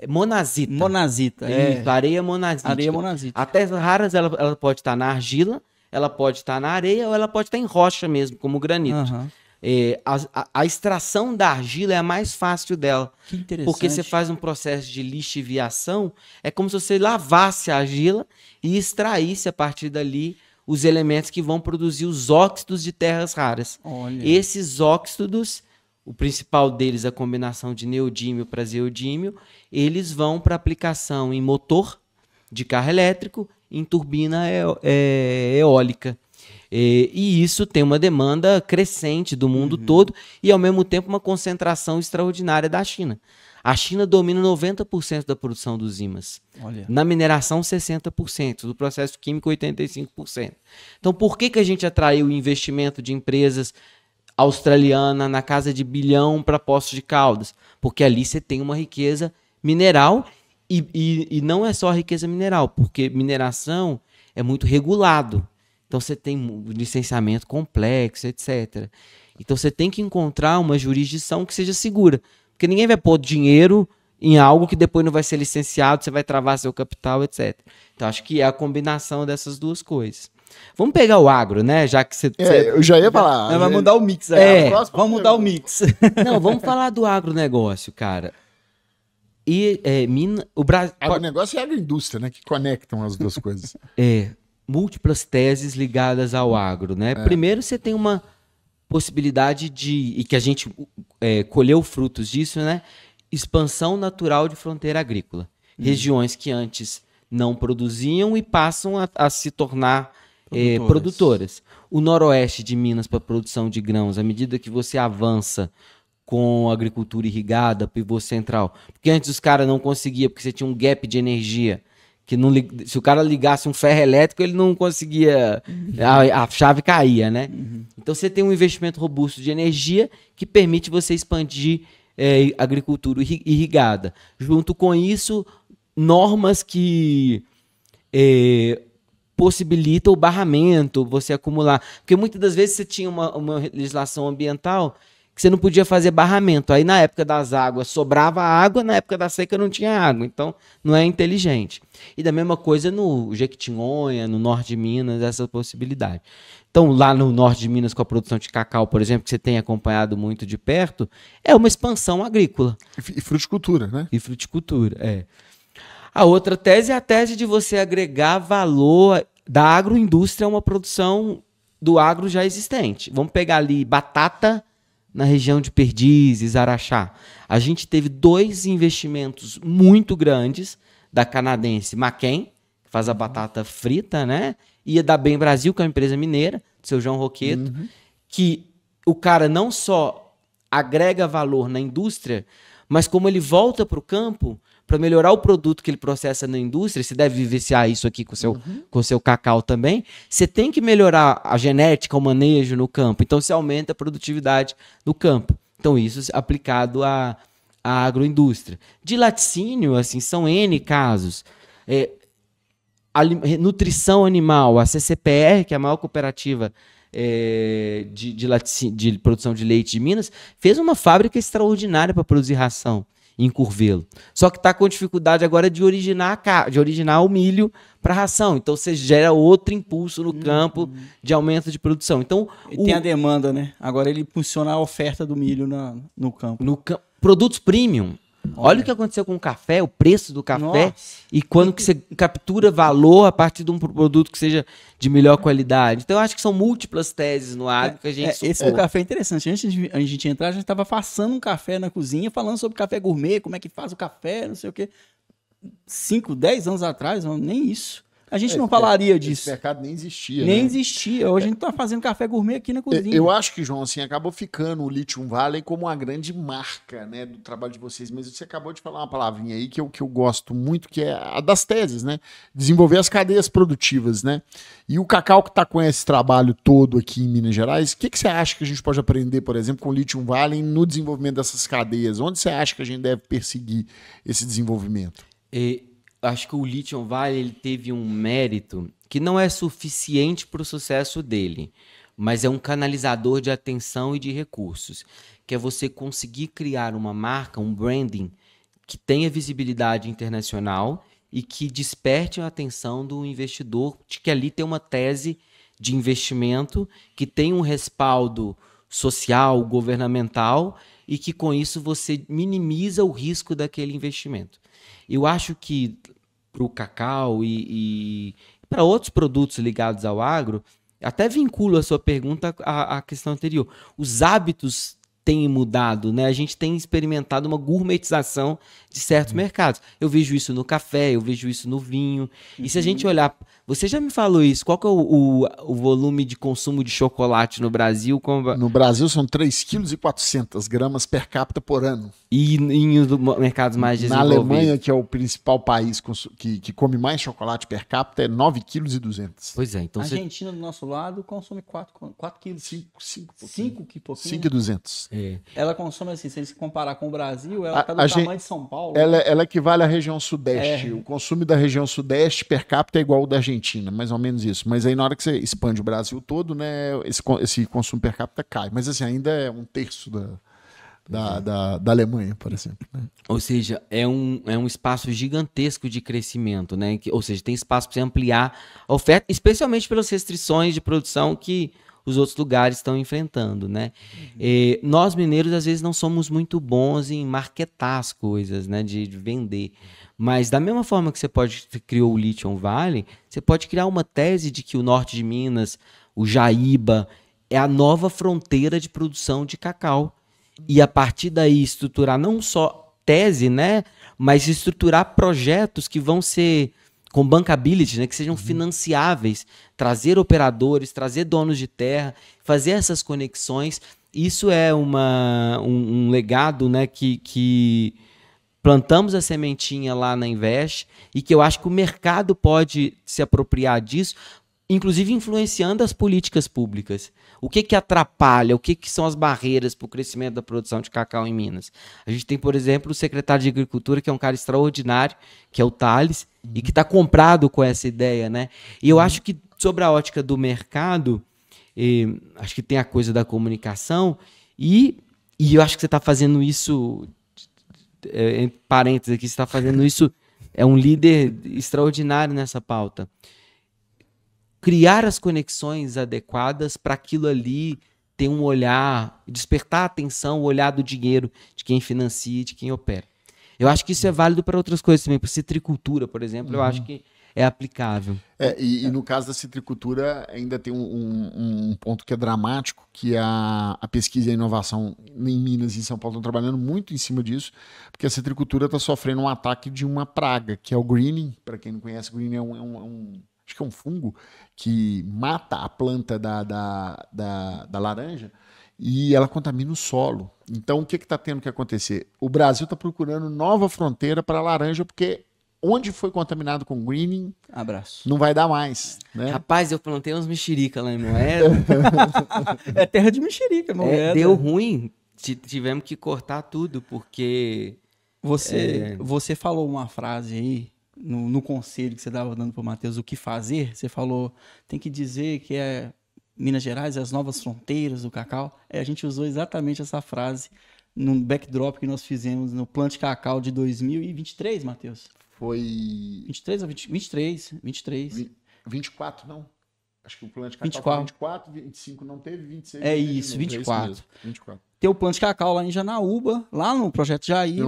Monazita. Monazita. Isso, areia monazítica. Areia monazítica. A terra raras, ela pode estar na argila, ela pode estar na areia ou ela pode estar em rocha mesmo, como granito. A extração da argila é a mais fácil dela. Que interessante. Porque você faz um processo de lixiviação, é como se você lavasse a argila e extraísse a partir dali os elementos que vão produzir os óxidos de terras raras. Olha. Esses óxidos, o principal deles, a combinação de neodímio para zeodímio, eles vão para aplicação em motor de carro elétrico, em turbina eólica. E isso tem uma demanda crescente do mundo todo e, ao mesmo tempo, uma concentração extraordinária da China. A China domina 90% da produção dos ímãs. Olha. Na mineração, 60%. Do processo químico, 85%. Então, por que a gente atraiu o investimento de empresas australianas na casa de bilhão para Poços de Caldas? Porque ali você tem uma riqueza mineral. E não é só a riqueza mineral, porque mineração é muito regulado. Então você tem licenciamento complexo, etc. Então você tem que encontrar uma jurisdição que seja segura. Porque ninguém vai pôr dinheiro em algo que depois não vai ser licenciado, você vai travar seu capital, etc. Então acho que é a combinação dessas duas coisas. Vamos pegar o agro, né? Já que você... eu já ia falar. Vai mudar o mix aí. Vamos mudar o mix. Não, vamos falar do agronegócio, cara. O Brasil. Agronegócio e agroindústria, né? Que conectam as duas coisas. Múltiplas teses ligadas ao agro, né? Primeiro, você tem uma possibilidade e que a gente colheu frutos disso, né? Expansão natural de fronteira agrícola. Regiões que antes não produziam e passam a se tornar produtoras. O noroeste de Minas para produção de grãos, à medida que você avança com agricultura irrigada, pivô central. Porque antes os caras não conseguiam, porque você tinha um gap de energia. Que não, se o cara ligasse um ferro elétrico, ele não conseguia, a chave caía, né? Então você tem um investimento robusto de energia que permite você expandir agricultura irrigada. Junto com isso, normas que possibilita o barramento, você acumular. Porque muitas das vezes você tinha uma legislação ambiental que você não podia fazer barramento. Aí na época das águas sobrava água, na época da seca não tinha água. Então não é inteligente. E da mesma coisa no Jequitinhonha, no norte de Minas, essa possibilidade. Então lá no norte de Minas com a produção de cacau, por exemplo, que você tem acompanhado muito de perto, é uma expansão agrícola. E fruticultura, né? E fruticultura, é. A outra tese é a tese de você agregar valor da agroindústria a uma produção do agro já existente. Vamos pegar ali batata na região de Perdizes, Araxá. A gente teve 2 investimentos muito grandes da canadense McCain, que faz a batata frita, né? E a da Bem Brasil, que é uma empresa mineira, do seu João Roqueto, que o cara não só agrega valor na indústria, mas como ele volta para o campo para melhorar o produto que ele processa na indústria, você deve vivenciar isso aqui com o seu cacau também, você tem que melhorar a genética, o manejo no campo. Então, você aumenta a produtividade no campo. Então, isso aplicado à agroindústria. De laticínio, assim, são N casos. Nutrição animal, a CCPR, que é a maior cooperativa de produção de leite de Minas, fez uma fábrica extraordinária para produzir ração em Curvelo. Só que está com dificuldade agora de originar o milho para ração. Então você gera outro impulso no campo de aumento de produção. Então, tem a demanda, né? Agora ele impulsiona a oferta do milho no campo. Produtos premium. Olha o que aconteceu com o café, o preço do café. Nossa. E quando que você captura valor a partir de um produto que seja de melhor qualidade. Então eu acho que são múltiplas teses no agro que a gente esse do café é interessante. Antes de a gente entrar, a gente estava façando um café na cozinha, falando sobre café gourmet, como é que faz o café, não sei o quê. 5, 10 anos atrás, nem isso. A gente não falaria disso. Esse mercado nem existia. Nem existia. Hoje a gente está fazendo café gourmet aqui na cozinha. Eu acho que, João, assim, acabou ficando o Lithium Valley como uma grande marca, né, do trabalho de vocês. Mas você acabou de falar uma palavrinha aí que eu gosto muito, que é a das teses, né? Desenvolver as cadeias produtivas, né? E o Cacau que está com esse trabalho todo aqui em Minas Gerais, o que você acha que a gente pode aprender, por exemplo, com o Lithium Valley no desenvolvimento dessas cadeias? Onde você acha que a gente deve perseguir esse desenvolvimento? Acho que o Lithium Valley ele teve um mérito que não é suficiente para o sucesso dele, mas é um canalizador de atenção e de recursos, que é você conseguir criar uma marca, um branding, que tenha visibilidade internacional e que desperte a atenção do investidor, de que ali tem uma tese de investimento, que tem um respaldo social, governamental, e que com isso você minimiza o risco daquele investimento. Eu acho que para o cacau e para outros produtos ligados ao agro, até vinculo a sua pergunta à questão anterior. Os hábitos têm mudado, né? A gente tem experimentado uma gourmetização de certos mercados. Eu vejo isso no café, eu vejo isso no vinho. E se a gente olhar... Você já me falou isso. Qual que é o volume de consumo de chocolate no Brasil? No Brasil são 3,4 kg per capita por ano. E em mercados mais desenvolvidos? Na Alemanha, que é o principal país que come mais chocolate per capita, é 9,2 kg. Pois é. Então a Argentina, do nosso lado, consome 4 quilos. 5 que pouquinho. 5,200. Ela consome, assim, se a gente comparar com o Brasil, ela está do tamanho de São Paulo. Ela equivale à região sudeste. O consumo da região sudeste per capita é igual ao da Argentina, mais ou menos isso. Mas aí na hora que você expande o Brasil todo, né, esse consumo per capita cai. Mas assim, ainda é 1/3 da Alemanha, por exemplo. Né? Ou seja, é um espaço gigantesco de crescimento, né? Ou seja, tem espaço para você ampliar a oferta, especialmente pelas restrições de produção que os outros lugares estão enfrentando, né? Nós mineiros às vezes não somos muito bons em marketar as coisas, né? De vender. Mas da mesma forma que você criou o Lithium Valley, você pode criar uma tese de que o norte de Minas, o Jaíba, é a nova fronteira de produção de cacau. E a partir daí estruturar não só tese, né? Mas estruturar projetos que vão ser com bankability, né, que sejam financiáveis, trazer operadores, trazer donos de terra, fazer essas conexões. Isso é um legado, né, que plantamos a sementinha lá na Invest e que eu acho que o mercado pode se apropriar disso, inclusive influenciando as políticas públicas. O que atrapalha, o que são as barreiras para o crescimento da produção de cacau em Minas? A gente tem, por exemplo, o secretário de Agricultura, que é um cara extraordinário, que é o Thales, e que está comprado com essa ideia, né? E eu acho que, sobre a ótica do mercado, acho que tem a coisa da comunicação, e eu acho que você está fazendo isso, entre parênteses aqui, você está fazendo isso, é um líder extraordinário nessa pauta. Criar as conexões adequadas para aquilo ali ter um olhar, despertar a atenção, o olhar do dinheiro de quem financia e de quem opera. Eu acho que isso é válido para outras coisas também, para citricultura, por exemplo, eu acho que é aplicável. E no caso da citricultura ainda tem um ponto que é dramático, que a pesquisa e a inovação em Minas e em São Paulo estão trabalhando muito em cima disso, porque a citricultura está sofrendo um ataque de uma praga, que é o greening. Para quem não conhece, greening acho que é um fungo que mata a planta da laranja e ela contamina o solo. Então, o que está tendo que acontecer? O Brasil está procurando nova fronteira para a laranja, porque onde foi contaminado com greening, abraço, não vai dar mais. Né? Rapaz, eu plantei uns mexerica lá em Moeda. É terra de mexerica, Moeda. Deu ruim, tivemos que cortar tudo, porque... Você falou uma frase aí, no conselho que você estava dando para o Matheus, o que fazer, você falou, tem que dizer que Minas Gerais, as novas fronteiras do cacau. A gente usou exatamente essa frase no backdrop que nós fizemos no Plante Cacau de 2023, Matheus. Foi... 23 ou 23? 24, não. Acho que o Plante Cacau 24. foi 24, 25 não teve, 26... É isso, 24. É isso 24. Tem o Plante Cacau lá em Janaúba, lá no Projeto Jaíba.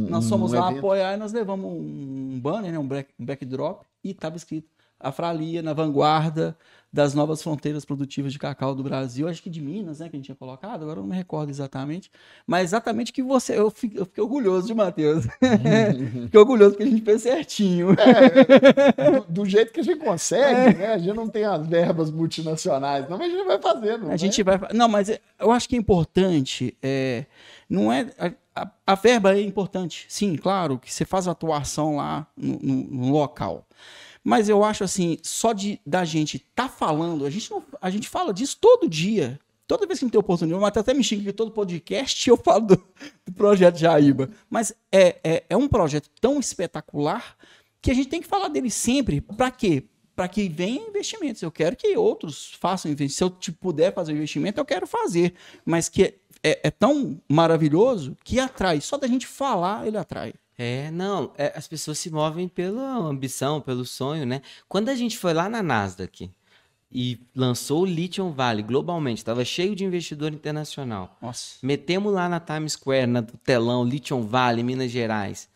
Nós fomos lá apoiar e nós levamos um banner, né, um backdrop, e estava escrito Afralia na vanguarda das novas fronteiras produtivas de cacau do Brasil, acho que de Minas, né, que a gente tinha colocado, agora eu não me recordo exatamente, mas exatamente que eu fiquei orgulhoso de Matheus. Fiquei orgulhoso porque a gente fez certinho. Do jeito que a gente consegue, né? A gente não tem as verbas multinacionais, não, mas a gente vai fazendo. Não, mas eu acho que é importante, não é... A verba é importante, sim, claro, que você faz a atuação lá no local. Mas eu acho assim, só da gente tá falando, a gente fala disso todo dia. Toda vez que a gente tem oportunidade, o Matheus até me xinga que todo podcast eu falo do Projeto Jaíba. Mas é um projeto tão espetacular que a gente tem que falar dele sempre. Para quê? Para que venham investimentos. Eu quero que outros façam investimento. Se eu puder fazer investimento, eu quero fazer. Mas que é tão maravilhoso que atrai. Só da gente falar, ele atrai. As pessoas se movem pela ambição, pelo sonho, né? Quando a gente foi lá na Nasdaq e lançou o Lithium Valley globalmente, estava cheio de investidor internacional. Nossa. Metemos lá na Times Square, no telão, Lithium Valley, Minas Gerais.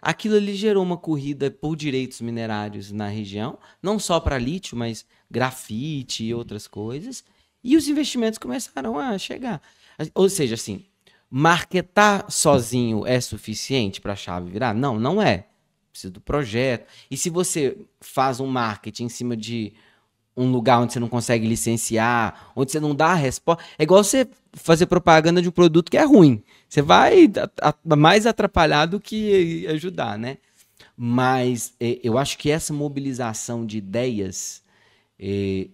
Aquilo ali gerou uma corrida por direitos minerários na região, não só para lítio, mas grafite e outras coisas. E os investimentos começaram a chegar. Ou seja, assim... Marketar sozinho é suficiente para a chave virar? Não, não é. Precisa do projeto. E se você faz um marketing em cima de um lugar onde você não consegue licenciar, onde você não dá a resposta... É igual você fazer propaganda de um produto que é ruim. Você vai mais atrapalhar do que ajudar, né? Mas eu acho que essa mobilização de ideias,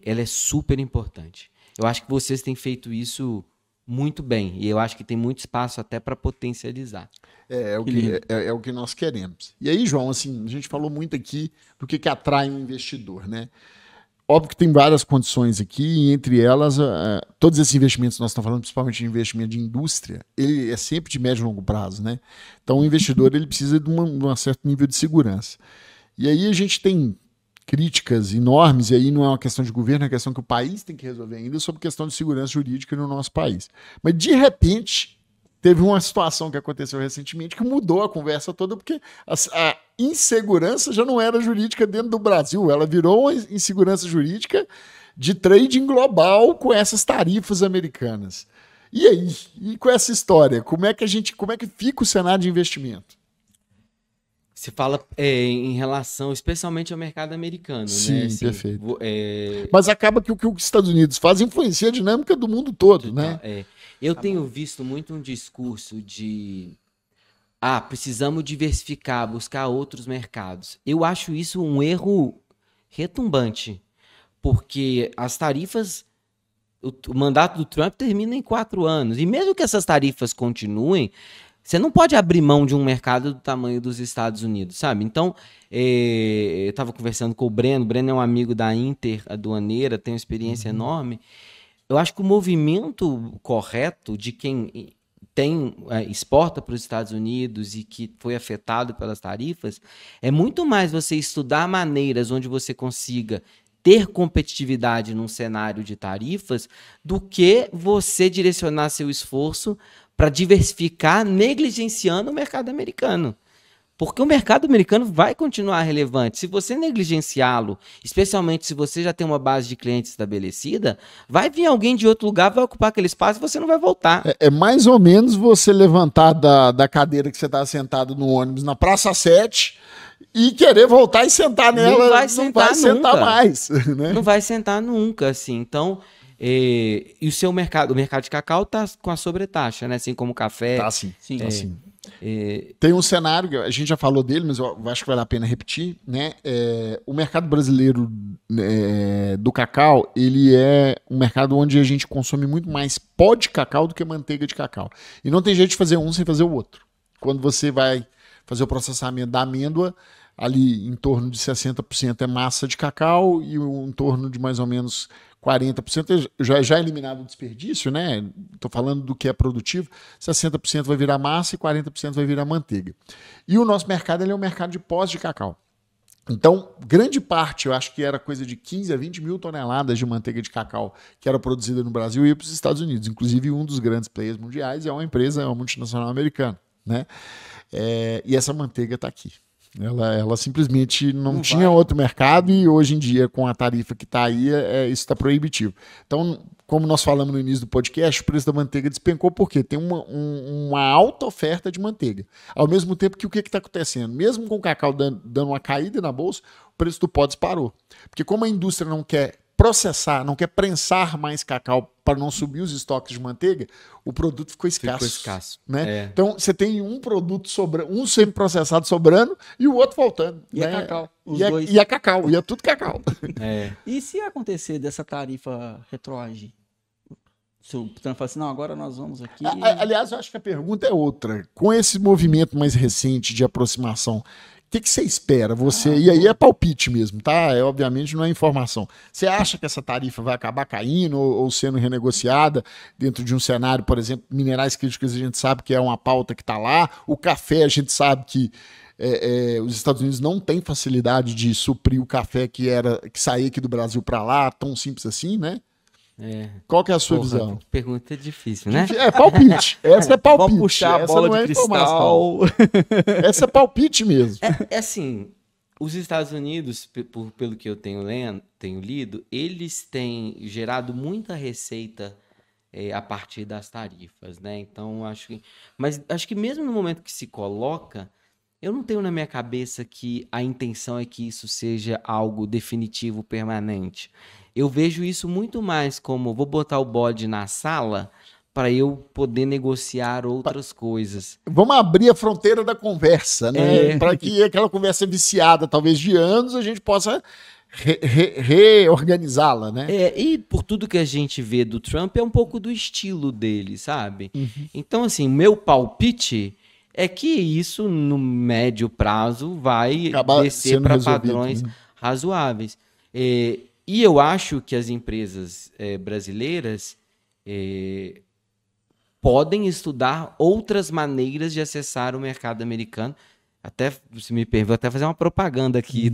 ela é super importante. Eu acho que vocês têm feito isso... muito bem, e eu acho que tem muito espaço até para potencializar. É o que nós queremos. E aí, João, assim, a gente falou muito aqui do que atrai um investidor, né? Óbvio que tem várias condições aqui, e entre elas, todos esses investimentos que nós estamos falando, principalmente de investimento de indústria, ele é sempre de médio e longo prazo, né? Então, o investidor ele precisa de um certo nível de segurança. E aí a gente tem críticas enormes, e aí não é uma questão de governo, é uma questão que o país tem que resolver ainda sobre questão de segurança jurídica no nosso país. Mas, de repente, teve uma situação que aconteceu recentemente que mudou a conversa toda, porque a insegurança já não era jurídica dentro do Brasil, ela virou uma insegurança jurídica de trading global com essas tarifas americanas. E aí? E com essa história? Como é que fica o cenário de investimento? Você fala em relação especialmente ao mercado americano, sim, né? Assim, perfeito. Mas acaba que o que os Estados Unidos fazem influencia a dinâmica do mundo todo, né? Eu tenho visto muito um discurso de precisamos diversificar, buscar outros mercados. Eu acho isso um erro retumbante, porque as tarifas, o mandato do Trump termina em 4 anos. E mesmo que essas tarifas continuem, você não pode abrir mão de um mercado do tamanho dos Estados Unidos, sabe? Então, eu estava conversando com o Breno é um amigo da Inter aduaneira, tem uma experiência enorme. Eu acho que o movimento correto de quem exporta para os Estados Unidos e que foi afetado pelas tarifas é muito mais você estudar maneiras onde você consiga ter competitividade num cenário de tarifas do que você direcionar seu esforço para diversificar negligenciando o mercado americano. Porque o mercado americano vai continuar relevante. Se você negligenciá-lo, especialmente se você já tem uma base de clientes estabelecida, vai vir alguém de outro lugar, vai ocupar aquele espaço e você não vai voltar. É mais ou menos você levantar da cadeira que você está sentado no ônibus na Praça 7 e querer voltar e sentar nela. Não vai sentar mais. Né? Não vai sentar nunca, assim. Então, e o mercado de cacau está com a sobretaxa, né? Assim como o café. Tá sim. Tem um cenário, a gente já falou dele, mas eu acho que vale a pena repetir, né? O mercado brasileiro do cacau, ele é um mercado onde a gente consome muito mais pó de cacau do que manteiga de cacau. E não tem jeito de fazer um sem fazer o outro. Quando você vai fazer o processamento da amêndoa, ali em torno de 60% é massa de cacau e em torno de mais ou menos 40% já eliminado o desperdício, né? Estou falando do que é produtivo, 60% vai virar massa e 40% vai virar manteiga. E o nosso mercado ele é um mercado de pós de cacau. Então, grande parte, eu acho que era coisa de 15 a 20 mil toneladas de manteiga de cacau que era produzida no Brasil e ia para os Estados Unidos. Inclusive, um dos grandes players mundiais é uma multinacional americana, né? E essa manteiga está aqui. Ela simplesmente não tinha outro mercado e hoje em dia, com a tarifa que está aí, isso está proibitivo. Então, como nós falamos no início do podcast, o preço da manteiga despencou porque tem uma alta oferta de manteiga. Ao mesmo tempo que o que está acontecendo? Mesmo com o cacau dando uma caída na bolsa, o preço do pó disparou. Porque como a indústria não quer processar, não quer prensar mais cacau para não subir os estoques de manteiga, o produto ficou escasso. Né? Então, você tem um produto sobrando, um semi-processado sobrando e o outro faltando. E né? é cacau. E é cacau, e é tudo cacau. E se acontecer dessa tarifa retroagir? Se o Trump falar assim, não, agora nós vamos aqui... Aliás, eu acho que a pergunta é outra. Com esse movimento mais recente de aproximação, o que você espera? E aí é palpite mesmo, tá? Obviamente não é informação. Você acha que essa tarifa vai acabar caindo ou sendo renegociada dentro de um cenário, por exemplo, minerais críticos a gente sabe que é uma pauta que está lá, o café a gente sabe que os Estados Unidos não têm facilidade de suprir o café que saía aqui do Brasil para lá, tão simples assim, né? Qual que é a sua visão? Pergunta difícil, né? É palpite. Essa é palpite. Vamos puxar a bola de cristal. Essa é palpite mesmo. Assim, os Estados Unidos, pelo que eu tenho lido, eles têm gerado muita receita a partir das tarifas, né? Então, acho que mesmo no momento que se coloca, eu não tenho na minha cabeça que a intenção é que isso seja algo definitivo, permanente. Eu vejo isso muito mais como vou botar o bode na sala para eu poder negociar outras coisas. Vamos abrir a fronteira da conversa, né? Para que aquela conversa viciada, talvez de anos, a gente possa reorganizá-la, né? E por tudo que a gente vê do Trump, é um pouco do estilo dele, sabe? Então, assim, meu palpite é que isso, no médio prazo, vai descer para padrões razoáveis. E eu acho que as empresas brasileiras podem estudar outras maneiras de acessar o mercado americano. Até, se me permite, vou até fazer uma propaganda aqui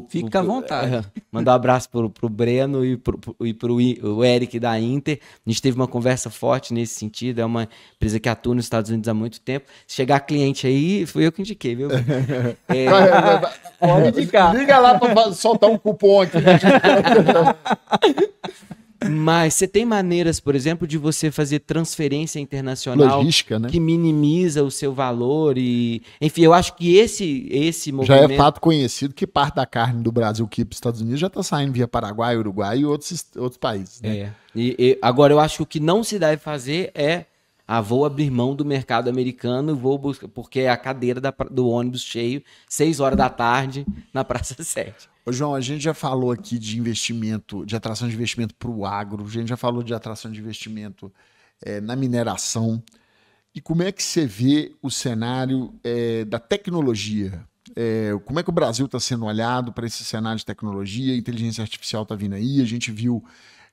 Fica à vontade. Mandar um abraço pro Breno e pro Eric da Inter. A gente teve uma conversa forte nesse sentido. É uma empresa que atua nos Estados Unidos há muito tempo. Se chegar cliente aí, fui eu que indiquei, viu? Pode indicar. Liga lá para soltar um cupom aqui. Mas você tem maneiras, por exemplo, de você fazer transferência internacional logística, né? Que minimiza o seu valor e... Enfim, eu acho que esse movimento... Já é fato conhecido que parte da carne do Brasil que ir para os Estados Unidos já está saindo via Paraguai, Uruguai e outros países. Né? Agora, eu acho que o que não se deve fazer é vou abrir mão do mercado americano, vou buscar, porque é a cadeira do ônibus cheio, 6 horas da tarde, na Praça 7. Ô, João, a gente já falou aqui de investimento, de atração de investimento para o agro, a gente já falou de atração de investimento na mineração. E como é que você vê o cenário da tecnologia? Como é que o Brasil está sendo olhado para esse cenário de tecnologia? A inteligência artificial está vindo aí, a gente viu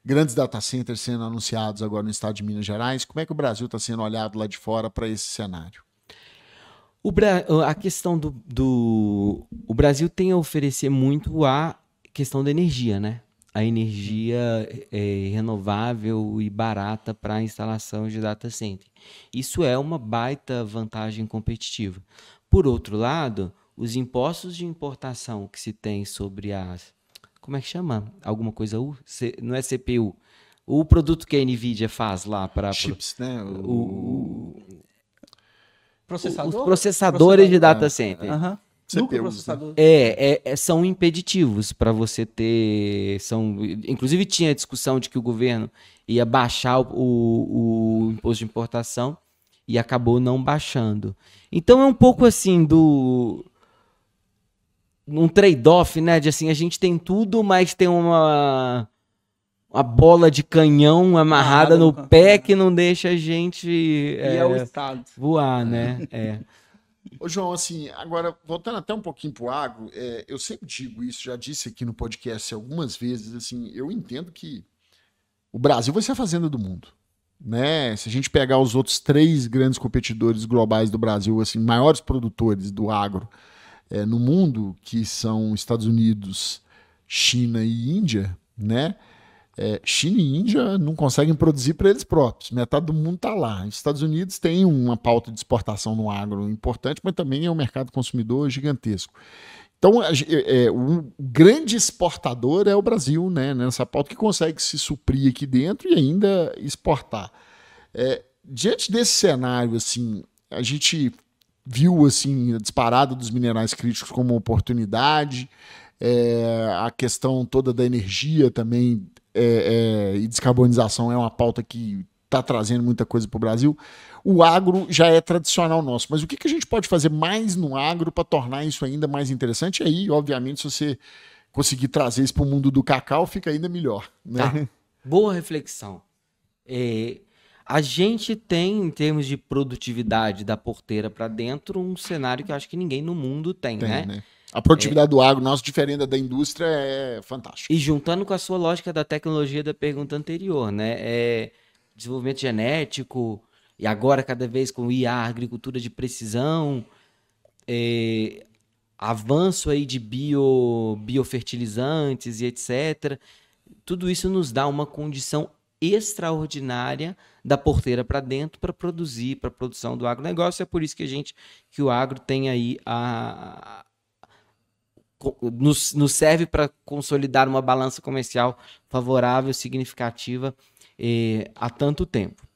grandes data centers sendo anunciados agora no estado de Minas Gerais. Como é que o Brasil está sendo olhado lá de fora para esse cenário? A questão o Brasil tem a oferecer muito a questão da energia, né? A energia renovável e barata para a instalação de data center. Isso é uma baita vantagem competitiva. Por outro lado, os impostos de importação que se tem sobre as... Como é que chama? Alguma coisa não é CPU. O produto que a NVIDIA faz lá para... Chips, né? Os processadores de data center. São impeditivos para você ter... Inclusive tinha a discussão de que o governo ia baixar o imposto de importação e acabou não baixando. Então é um pouco assim um trade-off, né? De assim, a gente tem tudo, mas tem uma bola de canhão amarrada no pé que não deixa a gente voar, né? Ô, João, assim, agora, voltando até um pouquinho pro agro, eu sempre digo isso, já disse aqui no podcast algumas vezes, assim, eu entendo que o Brasil vai ser a fazenda do mundo, né? Se a gente pegar os outros 3 grandes competidores globais do Brasil, assim, maiores produtores do agro no mundo, que são Estados Unidos, China e Índia, né? China e Índia não conseguem produzir para eles próprios. Metade do mundo está lá. Os Estados Unidos tem uma pauta de exportação no agro importante, mas também é um mercado consumidor gigantesco. Então, o grande exportador é o Brasil, né? Nessa pauta que consegue se suprir aqui dentro e ainda exportar. Diante desse cenário, assim, a gente viu assim, a disparada dos minerais críticos como uma oportunidade, a questão toda da energia também e descarbonização é uma pauta que está trazendo muita coisa para o Brasil. O agro já é tradicional nosso, mas o que a gente pode fazer mais no agro para tornar isso ainda mais interessante? E aí, obviamente, se você conseguir trazer isso para o mundo do cacau, fica ainda melhor, né? Boa reflexão. A gente tem, em termos de produtividade da porteira para dentro, um cenário que eu acho que ninguém no mundo tem, né? A produtividade do agro, nosso diferente da indústria, é fantástico. E juntando com a sua lógica da tecnologia da pergunta anterior, né? Desenvolvimento genético, e agora cada vez com IA, agricultura de precisão, avanço aí de biofertilizantes e etc. Tudo isso nos dá uma condição extraordinária da porteira para dentro para produzir, para a produção do agronegócio. É por isso que o agro tem aí nos serve para consolidar uma balança comercial favorável, significativa há tanto tempo.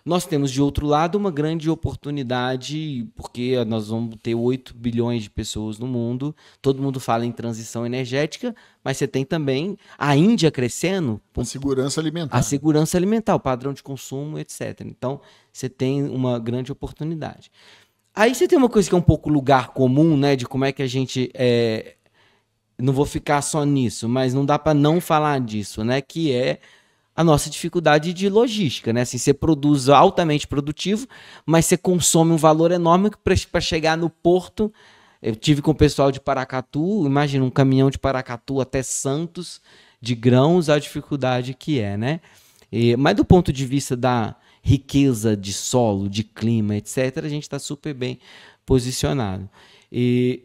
Nós temos, de outro lado, uma grande oportunidade, porque nós vamos ter 8 bilhões de pessoas no mundo, todo mundo fala em transição energética, mas você tem também a Índia crescendo. A segurança alimentar. A segurança alimentar, o padrão de consumo, etc. Então, você tem uma grande oportunidade. Aí você tem uma coisa que é um pouco lugar comum, né, de como é que a gente... não vou ficar só nisso, mas não dá para não falar disso, né, que é a nossa dificuldade de logística, né? Assim, você produz altamente produtivo, mas você consome um valor enorme para chegar no porto. Eu tive com o pessoal de Paracatu, imagina um caminhão de Paracatu até Santos de grãos, a dificuldade que é, né? Mas do ponto de vista da riqueza de solo, de clima, etc., a gente está super bem posicionado.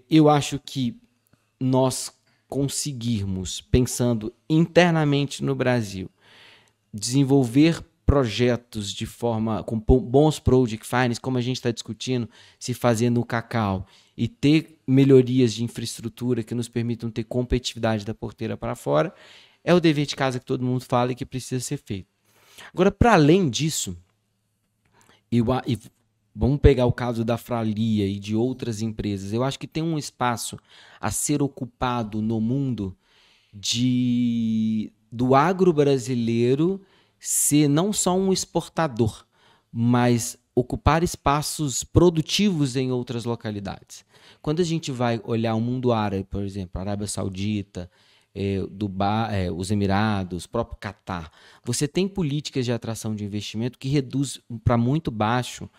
Eu acho que nós conseguirmos, pensando internamente no Brasil, desenvolver projetos de forma com bons project finance, como a gente está discutindo, se fazer no cacau, e ter melhorias de infraestrutura que nos permitam ter competitividade da porteira para fora, é o dever de casa que todo mundo fala e que precisa ser feito. Agora, para além disso, vamos pegar o caso da Fralia e de outras empresas, eu acho que tem um espaço a ser ocupado no mundo do agro brasileiro ser não só um exportador, mas ocupar espaços produtivos em outras localidades. Quando a gente vai olhar o mundo árabe, por exemplo, a Arábia Saudita, Dubai, os Emirados, o próprio Catar, você tem políticas de atração de investimento que reduz para muito baixo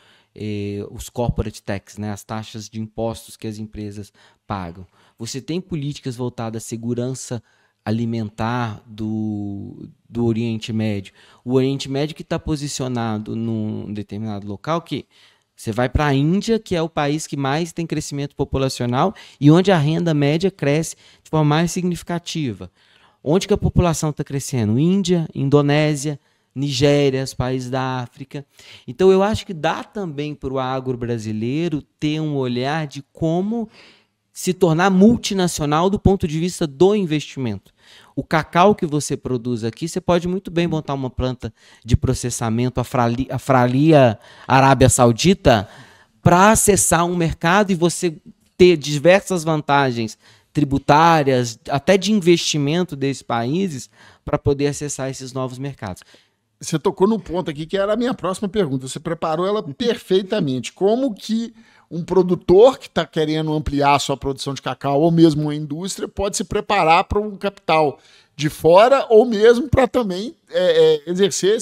os corporate tax, né, as taxas de impostos que as empresas pagam. Você tem políticas voltadas à segurança alimentar do Oriente Médio. O Oriente Médio que está posicionado num determinado local que você vai para a Índia, que é o país que mais tem crescimento populacional e onde a renda média cresce de forma mais significativa. Onde que a população está crescendo? Índia, Indonésia, Nigéria, os países da África. Então eu acho que dá também para o agro brasileiro ter um olhar de como se tornar multinacional do ponto de vista do investimento. O cacau que você produz aqui, você pode muito bem montar uma planta de processamento, a Fralia Arábia Saudita, para acessar um mercado e você ter diversas vantagens tributárias, até de investimento desses países, para poder acessar esses novos mercados. Você tocou no ponto aqui que era a minha próxima pergunta. Você preparou ela perfeitamente. Como que um produtor que está querendo ampliar a sua produção de cacau, ou mesmo uma indústria, pode se preparar para um capital de fora, ou mesmo para também exercer,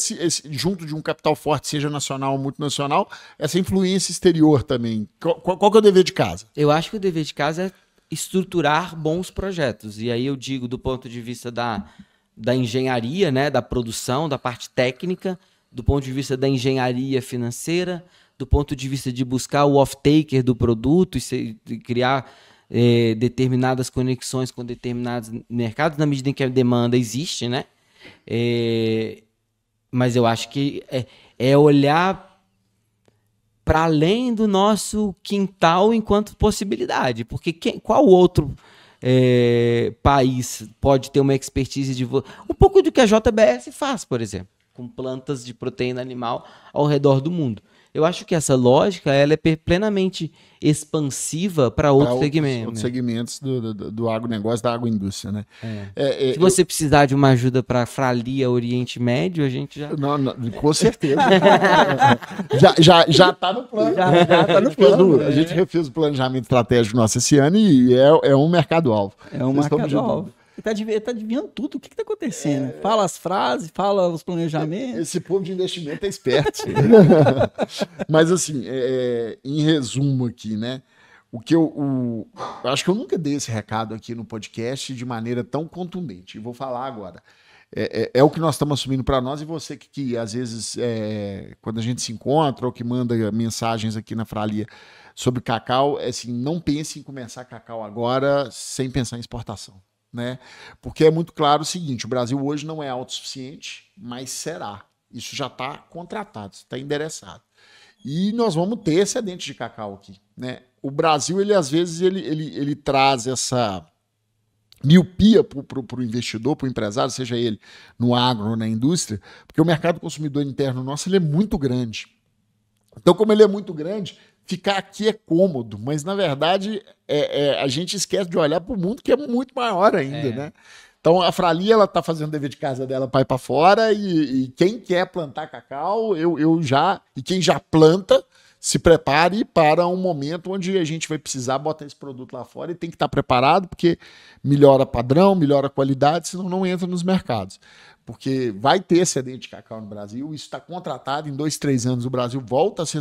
junto de um capital forte, seja nacional ou multinacional, essa influência exterior também? Qual que é o dever de casa? Eu acho que o dever de casa é estruturar bons projetos. E aí eu digo do ponto de vista da engenharia, né, da produção, da parte técnica, do ponto de vista da engenharia financeira, do ponto de vista de buscar o off-taker do produto e criar determinadas conexões com determinados mercados, na medida em que a demanda existe, né? Mas eu acho que é olhar para além do nosso quintal enquanto possibilidade, porque qual outro país pode ter uma expertise de um pouco do que a JBS faz, por exemplo, com plantas de proteína animal ao redor do mundo. Eu acho que essa lógica ela é plenamente expansiva para outros segmentos. Outros segmentos do agronegócio, da agroindústria, né? Se você precisar de uma ajuda para Fralia Oriente Médio, a gente já... Não, com certeza. já está no plano. Já tá no plano. A gente refez o planejamento estratégico nosso esse ano e é um mercado-alvo. É um mercado-alvo. Ele tá adivinhando tudo. O que tá acontecendo? Fala as frases, fala os planejamentos. Esse povo de investimento é esperto. Mas, assim, em resumo aqui, né? Eu acho que eu nunca dei esse recado aqui no podcast de maneira tão contundente. E vou falar agora. É o que nós estamos assumindo para nós e você que às vezes, quando a gente se encontra ou que manda mensagens aqui na Fralia sobre cacau, assim, não pense em começar cacau agora sem pensar em exportação. Né? Porque é muito claro o seguinte, o Brasil hoje não é autossuficiente, mas será. Isso já está contratado, está endereçado. E nós vamos ter excedente de cacau aqui. Né? O Brasil, ele às vezes, ele traz essa miopia para o investidor, para o empresário, seja ele no agro ou na indústria, porque o mercado consumidor interno nosso ele é muito grande. Então, como ele é muito grande, ficar aqui é cômodo, mas na verdade a gente esquece de olhar para o mundo que é muito maior ainda, né? Então a Fralia ela está fazendo o dever de casa dela para ir para fora e quem quer plantar cacau, e quem já planta, se prepare para um momento onde a gente vai precisar botar esse produto lá fora e tem que estar preparado porque melhora padrão, melhora a qualidade, senão não entra nos mercados. Porque vai ter excedente de cacau no Brasil, isso está contratado, em 2, 3 anos o Brasil volta a ser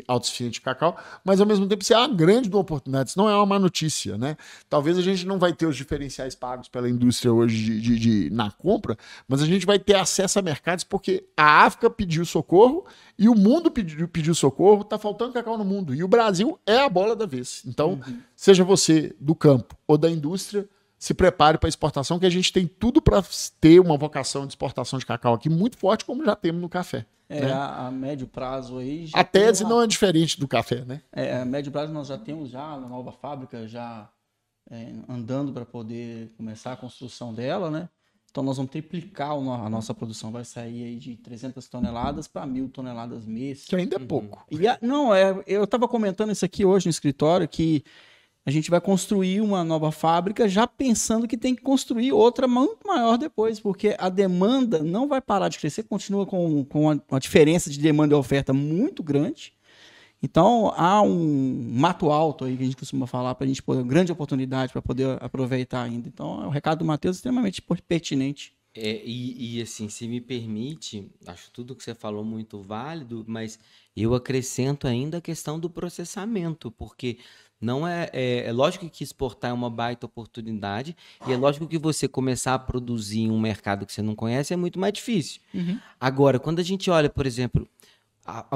autossuficiente de cacau, mas ao mesmo tempo isso é uma grande oportunidade, isso não é uma má notícia, né? Talvez a gente não vai ter os diferenciais pagos pela indústria hoje na compra, mas a gente vai ter acesso a mercados porque a África pediu socorro e o mundo pediu socorro, está faltando cacau no mundo, e o Brasil é a bola da vez. Então, seja você do campo ou da indústria, se prepare para a exportação, que a gente tem tudo para ter uma vocação de exportação de cacau aqui muito forte, como já temos no café. Né? A médio prazo aí... A tese não é diferente do café, né? A médio prazo nós já temos já uma nova fábrica já andando para poder começar a construção dela, né? Então nós vamos triplicar a nossa produção, vai sair aí de 300 toneladas para 1.000 toneladas mês. Que ainda é pouco. Eu estava comentando isso aqui hoje no escritório, que a gente vai construir uma nova fábrica já pensando que tem que construir outra muito maior depois, porque a demanda não vai parar de crescer, continua com uma diferença de demanda e oferta muito grande. Então, há um mato alto aí que a gente costuma falar para a gente poder, uma grande oportunidade para poder aproveitar ainda. Então, o recado do Matheus é extremamente pertinente. E assim, se me permite, acho tudo que você falou muito válido, mas eu acrescento ainda a questão do processamento, porque não é lógico que exportar é uma baita oportunidade, e é lógico que você começar a produzir em um mercado que você não conhece é muito mais difícil. Agora, quando a gente olha, por exemplo, a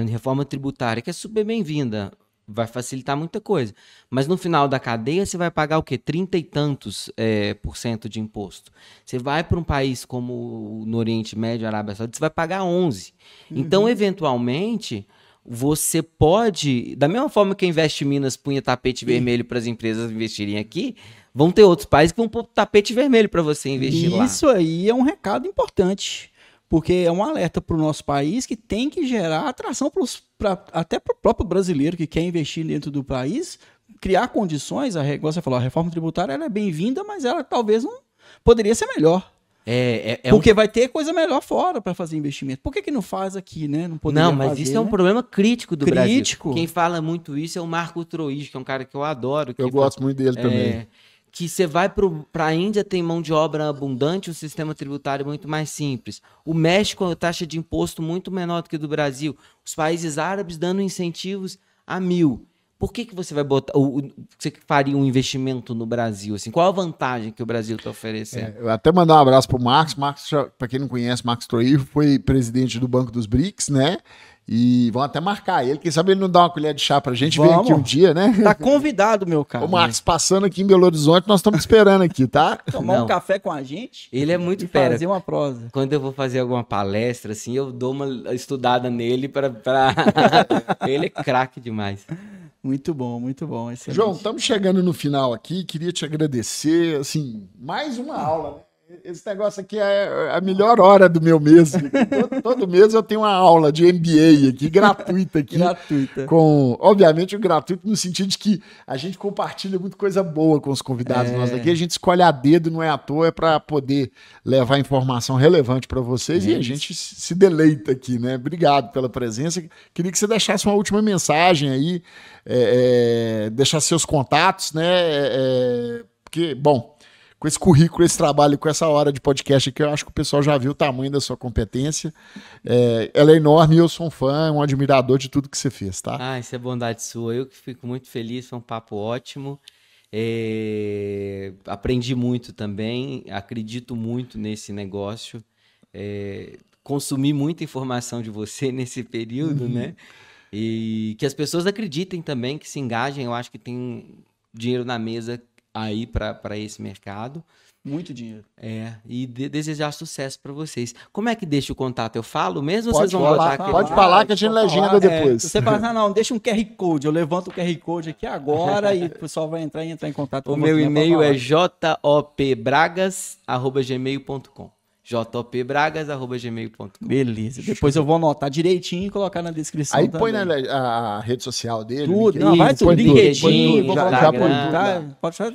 reforma tributária, que é super bem-vinda, vai facilitar muita coisa. Mas no final da cadeia, você vai pagar o quê? 30 e tantos % de imposto. Você vai para um país como no Oriente Médio, Arábia Saudita, você vai pagar 11%. Então, eventualmente, você pode... Da mesma forma que a Investe Minas punha tapete vermelho para as empresas investirem aqui, vão ter outros países que vão pôr tapete vermelho para você investir lá. Isso aí é um recado importante. Porque é um alerta para o nosso país que tem que gerar atração até para o próprio brasileiro que quer investir dentro do país, criar condições. Igual você falou, a reforma tributária ela é bem-vinda, mas ela talvez não poderia ser melhor. Porque vai ter coisa melhor fora para fazer investimento. Por que não faz aqui, né? Não, mas fazer, isso é um problema crítico do Brasil. Quem fala muito isso é o Marco Troiz, que é um cara que eu adoro. Eu gosto muito dele também. Que você vai para a Índia, tem mão de obra abundante, o sistema tributário muito mais simples. O México, a taxa de imposto muito menor do que a do Brasil. Os países árabes dando incentivos a 1.000. Por que você vai botar... Você faria um investimento no Brasil? Assim, qual a vantagem que o Brasil está oferecendo? Eu até mandar um abraço para o Marcos. Marcos, para quem não conhece, Marcos Troir foi presidente do Banco dos BRICS, né? E vão até marcar ele. Quem sabe ele não dá uma colher de chá pra gente. Vem aqui um dia, né? Tá convidado, meu cara. Ô, Marcos, passando aqui em Belo Horizonte, nós estamos esperando aqui, tá? Tomar um café com a gente. Ele é muito fera. Fazer uma prosa. Quando eu vou fazer alguma palestra, assim, eu dou uma estudada nele pra... Ele é craque demais. Muito bom, excelente. João, estamos chegando no final aqui. Queria te agradecer, assim, mais uma aula, né? Esse negócio aqui é a melhor hora do meu mês. Todo mês eu tenho uma aula de MBA aqui, gratuita aqui. Gratuita. Obviamente, o gratuito no sentido de que a gente compartilha muita coisa boa com os convidados nossos aqui. A gente escolhe a dedo, não é à toa, é para poder levar informação relevante para vocês e a gente se deleita aqui, né? Obrigado pela presença. Queria que você deixasse uma última mensagem aí, deixasse seus contatos, né? Porque, bom... Com esse currículo, esse trabalho, com essa hora de podcast aqui, eu acho que o pessoal já viu o tamanho da sua competência. Ela é enorme e eu sou um fã, um admirador de tudo que você fez, tá? Isso é bondade sua. Eu que fico muito feliz, foi um papo ótimo. Aprendi muito também, acredito muito nesse negócio. Consumi muita informação de você nesse período, né? E que as pessoas acreditem também, que se engajem. Eu acho que tem dinheiro na mesa aí para esse mercado. Muito dinheiro. E desejar sucesso para vocês. Como é que deixa o contato? Eu falo mesmo ou vocês vão botar aqui? Pode falar que a gente legenda depois. Você fala, não, deixa um QR Code. Eu levanto o QR Code aqui agora e o pessoal vai entrar em contato com você. O meu e-mail é jopbragas@gmail.com. jopbragas@gmail.com. Beleza. Depois eu vou anotar direitinho e colocar na descrição. Aí põe a rede social dele. Tudo. Não, vai tudo. LinkedIn,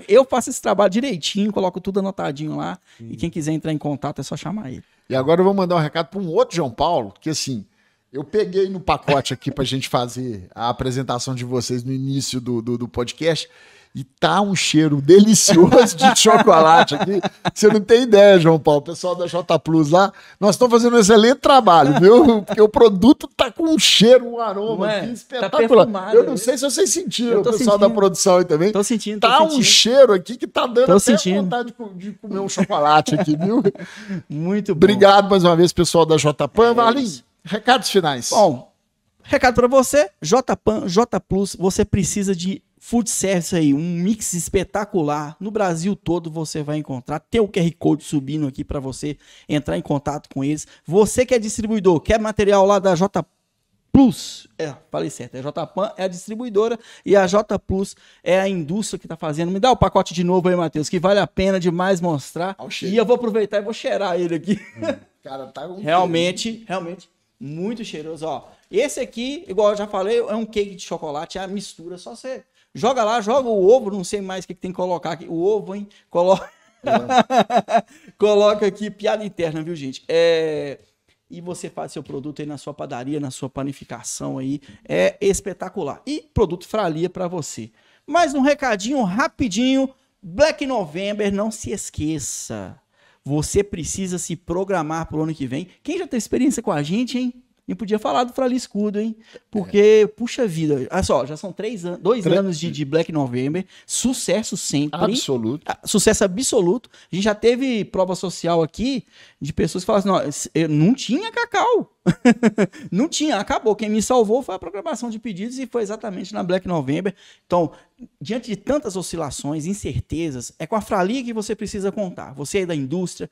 eu faço esse trabalho direitinho, coloco tudo anotadinho lá. E quem quiser entrar em contato é só chamar ele. E agora eu vou mandar um recado para um outro João Paulo, que assim, eu peguei no pacote aqui pra gente fazer a apresentação de vocês no início do podcast. E tá um cheiro delicioso de chocolate aqui. Você não tem ideia, João Paulo. O pessoal da J Plus lá, nós estamos fazendo um excelente trabalho, viu? Porque o produto tá com um cheiro, um aroma aqui espetacular. Tá, eu não sei se vocês sentiram, o pessoal da produção aí também. Tô sentindo. Tá um cheiro aqui que tá dando até vontade de comer um chocolate aqui, viu? Muito bom. Obrigado mais uma vez, pessoal da JPAN. Marlin, recados finais. Bom, recado para você, JPAN, J Plus, você precisa de food service aí, um mix espetacular. No Brasil todo você vai encontrar. Tem o QR Code subindo aqui para você entrar em contato com eles. Você que é distribuidor, quer material lá da J Plus, falei certo, a JPAN é a distribuidora e a J Plus é a indústria que está fazendo. Me dá o pacote de novo aí, Matheus, que vale a pena demais mostrar. E eu vou aproveitar e vou cheirar ele aqui. Cara, tá um realmente muito cheiroso. Ó, esse aqui, igual eu já falei, é um cake de chocolate, é a mistura, só você joga lá, joga o ovo, não sei mais o que tem que colocar aqui. O ovo, hein? Coloca aqui, piada interna, viu, gente? e você faz seu produto aí na sua padaria, na sua panificação aí. É espetacular. E produto Fralia para você. Mais um recadinho rapidinho. Black November, não se esqueça. Você precisa se programar pro ano que vem. Quem já tem experiência com a gente, hein? E podia falar do Fralia Escudo, hein? Porque, puxa vida, olha só, já são 2 anos de Black November, sucesso sempre. Absoluto. Sucesso absoluto. A gente já teve prova social aqui de pessoas que falaram assim, não tinha cacau. Não tinha, acabou. Quem me salvou foi a programação de pedidos e foi exatamente na Black November. Então, diante de tantas oscilações, incertezas, é com a Fralia que você precisa contar. Você é da indústria,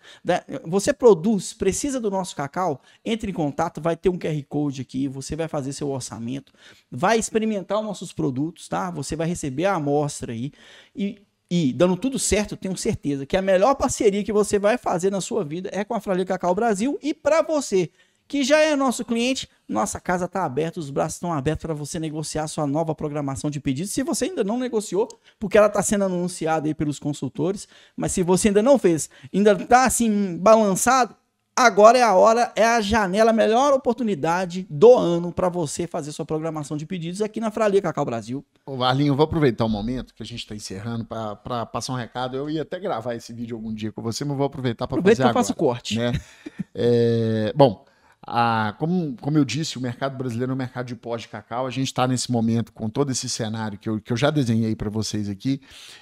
você produz, precisa do nosso cacau, entre em contato, vai ter um QR Code aqui, você vai fazer seu orçamento, vai experimentar os nossos produtos, tá? Você vai receber a amostra aí e dando tudo certo, eu tenho certeza que a melhor parceria que você vai fazer na sua vida é com a Fralia Cacau Brasil. E para você que já é nosso cliente, nossa casa está aberta, os braços estão abertos para você negociar sua nova programação de pedidos. Se você ainda não negociou, porque ela está sendo anunciada aí pelos consultores, mas se você ainda não fez, ainda está assim balançado, agora é a hora, é a janela, a melhor oportunidade do ano para você fazer sua programação de pedidos aqui na Fralia Cacau Brasil. Ô, Arlinho, eu vou aproveitar o momento que a gente está encerrando para passar um recado. Eu ia até gravar esse vídeo algum dia com você, mas vou aproveitar para fazer agora. Aproveita que eu faço o corte. Né? Bom, como eu disse, o mercado brasileiro é um mercado de pós de cacau. A gente está nesse momento com todo esse cenário que eu já desenhei para vocês aqui.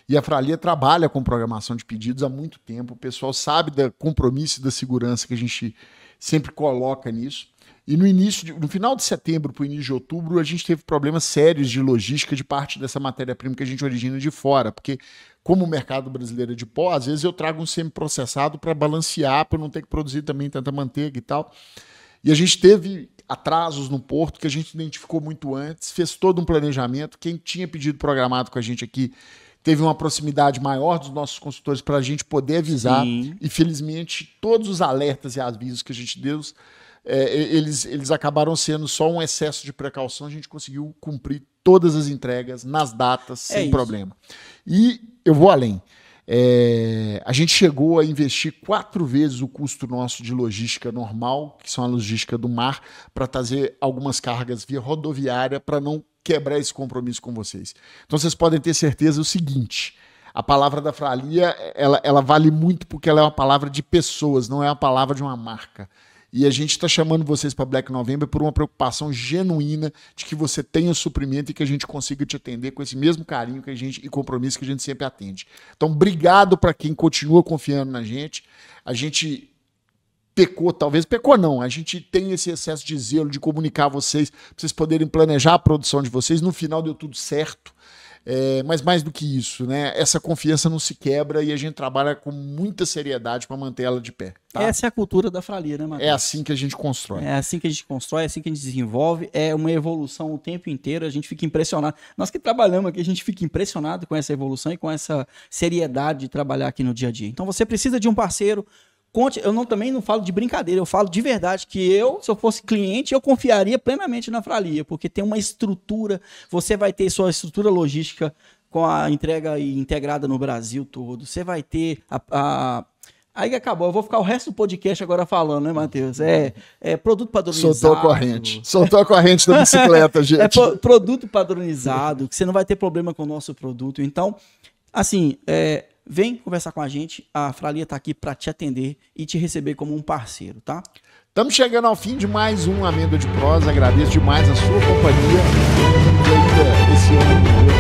E a Fralia trabalha com programação de pedidos há muito tempo. O pessoal sabe do compromisso e da segurança que a gente sempre coloca nisso. E no final de setembro para o início de outubro, a gente teve problemas sérios de logística de parte dessa matéria-prima que a gente origina de fora. Porque, como o mercado brasileiro é de pó, às vezes eu trago um semi-processado para balancear, para não ter que produzir também tanta manteiga e tal. E a gente teve atrasos no porto que a gente identificou muito antes, fez todo um planejamento. Quem tinha pedido programado com a gente aqui teve uma proximidade maior dos nossos consultores para a gente poder avisar. Sim. E, felizmente, todos os alertas e avisos que a gente deu, eles acabaram sendo só um excesso de precaução. A gente conseguiu cumprir todas as entregas nas datas sem problema. E eu vou além. A gente chegou a investir 4 vezes o custo nosso de logística normal, que são a logística do mar, para trazer algumas cargas via rodoviária para não quebrar esse compromisso com vocês. Então vocês podem ter certeza do seguinte: a palavra da Fralia ela vale muito porque ela é uma palavra de pessoas, não é uma palavra de uma marca. E a gente está chamando vocês para Black November por uma preocupação genuína de que você tenha suprimento e que a gente consiga te atender com esse mesmo carinho que a gente e compromisso que a gente sempre atende. Então, obrigado para quem continua confiando na gente. A gente pecou, talvez pecou não, a gente tem esse excesso de zelo de comunicar a vocês, para vocês poderem planejar a produção de vocês. No final deu tudo certo. Mas mais do que isso, né? Essa confiança não se quebra e a gente trabalha com muita seriedade para manter ela de pé. Tá? Essa é a cultura da Fralia, né, Matheus? É assim que a gente constrói. É assim que a gente constrói, é assim que a gente desenvolve. É uma evolução o tempo inteiro, a gente fica impressionado. Nós que trabalhamos aqui, a gente fica impressionado com essa evolução e com essa seriedade de trabalhar aqui no dia a dia. Então você precisa de um parceiro. Eu também não falo de brincadeira, eu falo de verdade que se eu fosse cliente, eu confiaria plenamente na Fralia, porque tem uma estrutura, você vai ter sua estrutura logística com a entrega integrada no Brasil todo, você vai ter Aí acabou, eu vou ficar o resto do podcast agora falando, né, Matheus? Produto padronizado. Soltou a corrente da bicicleta, gente. Produto padronizado, que você não vai ter problema com o nosso produto. Então, assim, vem conversar com a gente, a Fralia está aqui para te atender e te receber como um parceiro, tá? Estamos chegando ao fim de mais um Amêndoa de Prosa, agradeço demais a sua companhia. Esse ano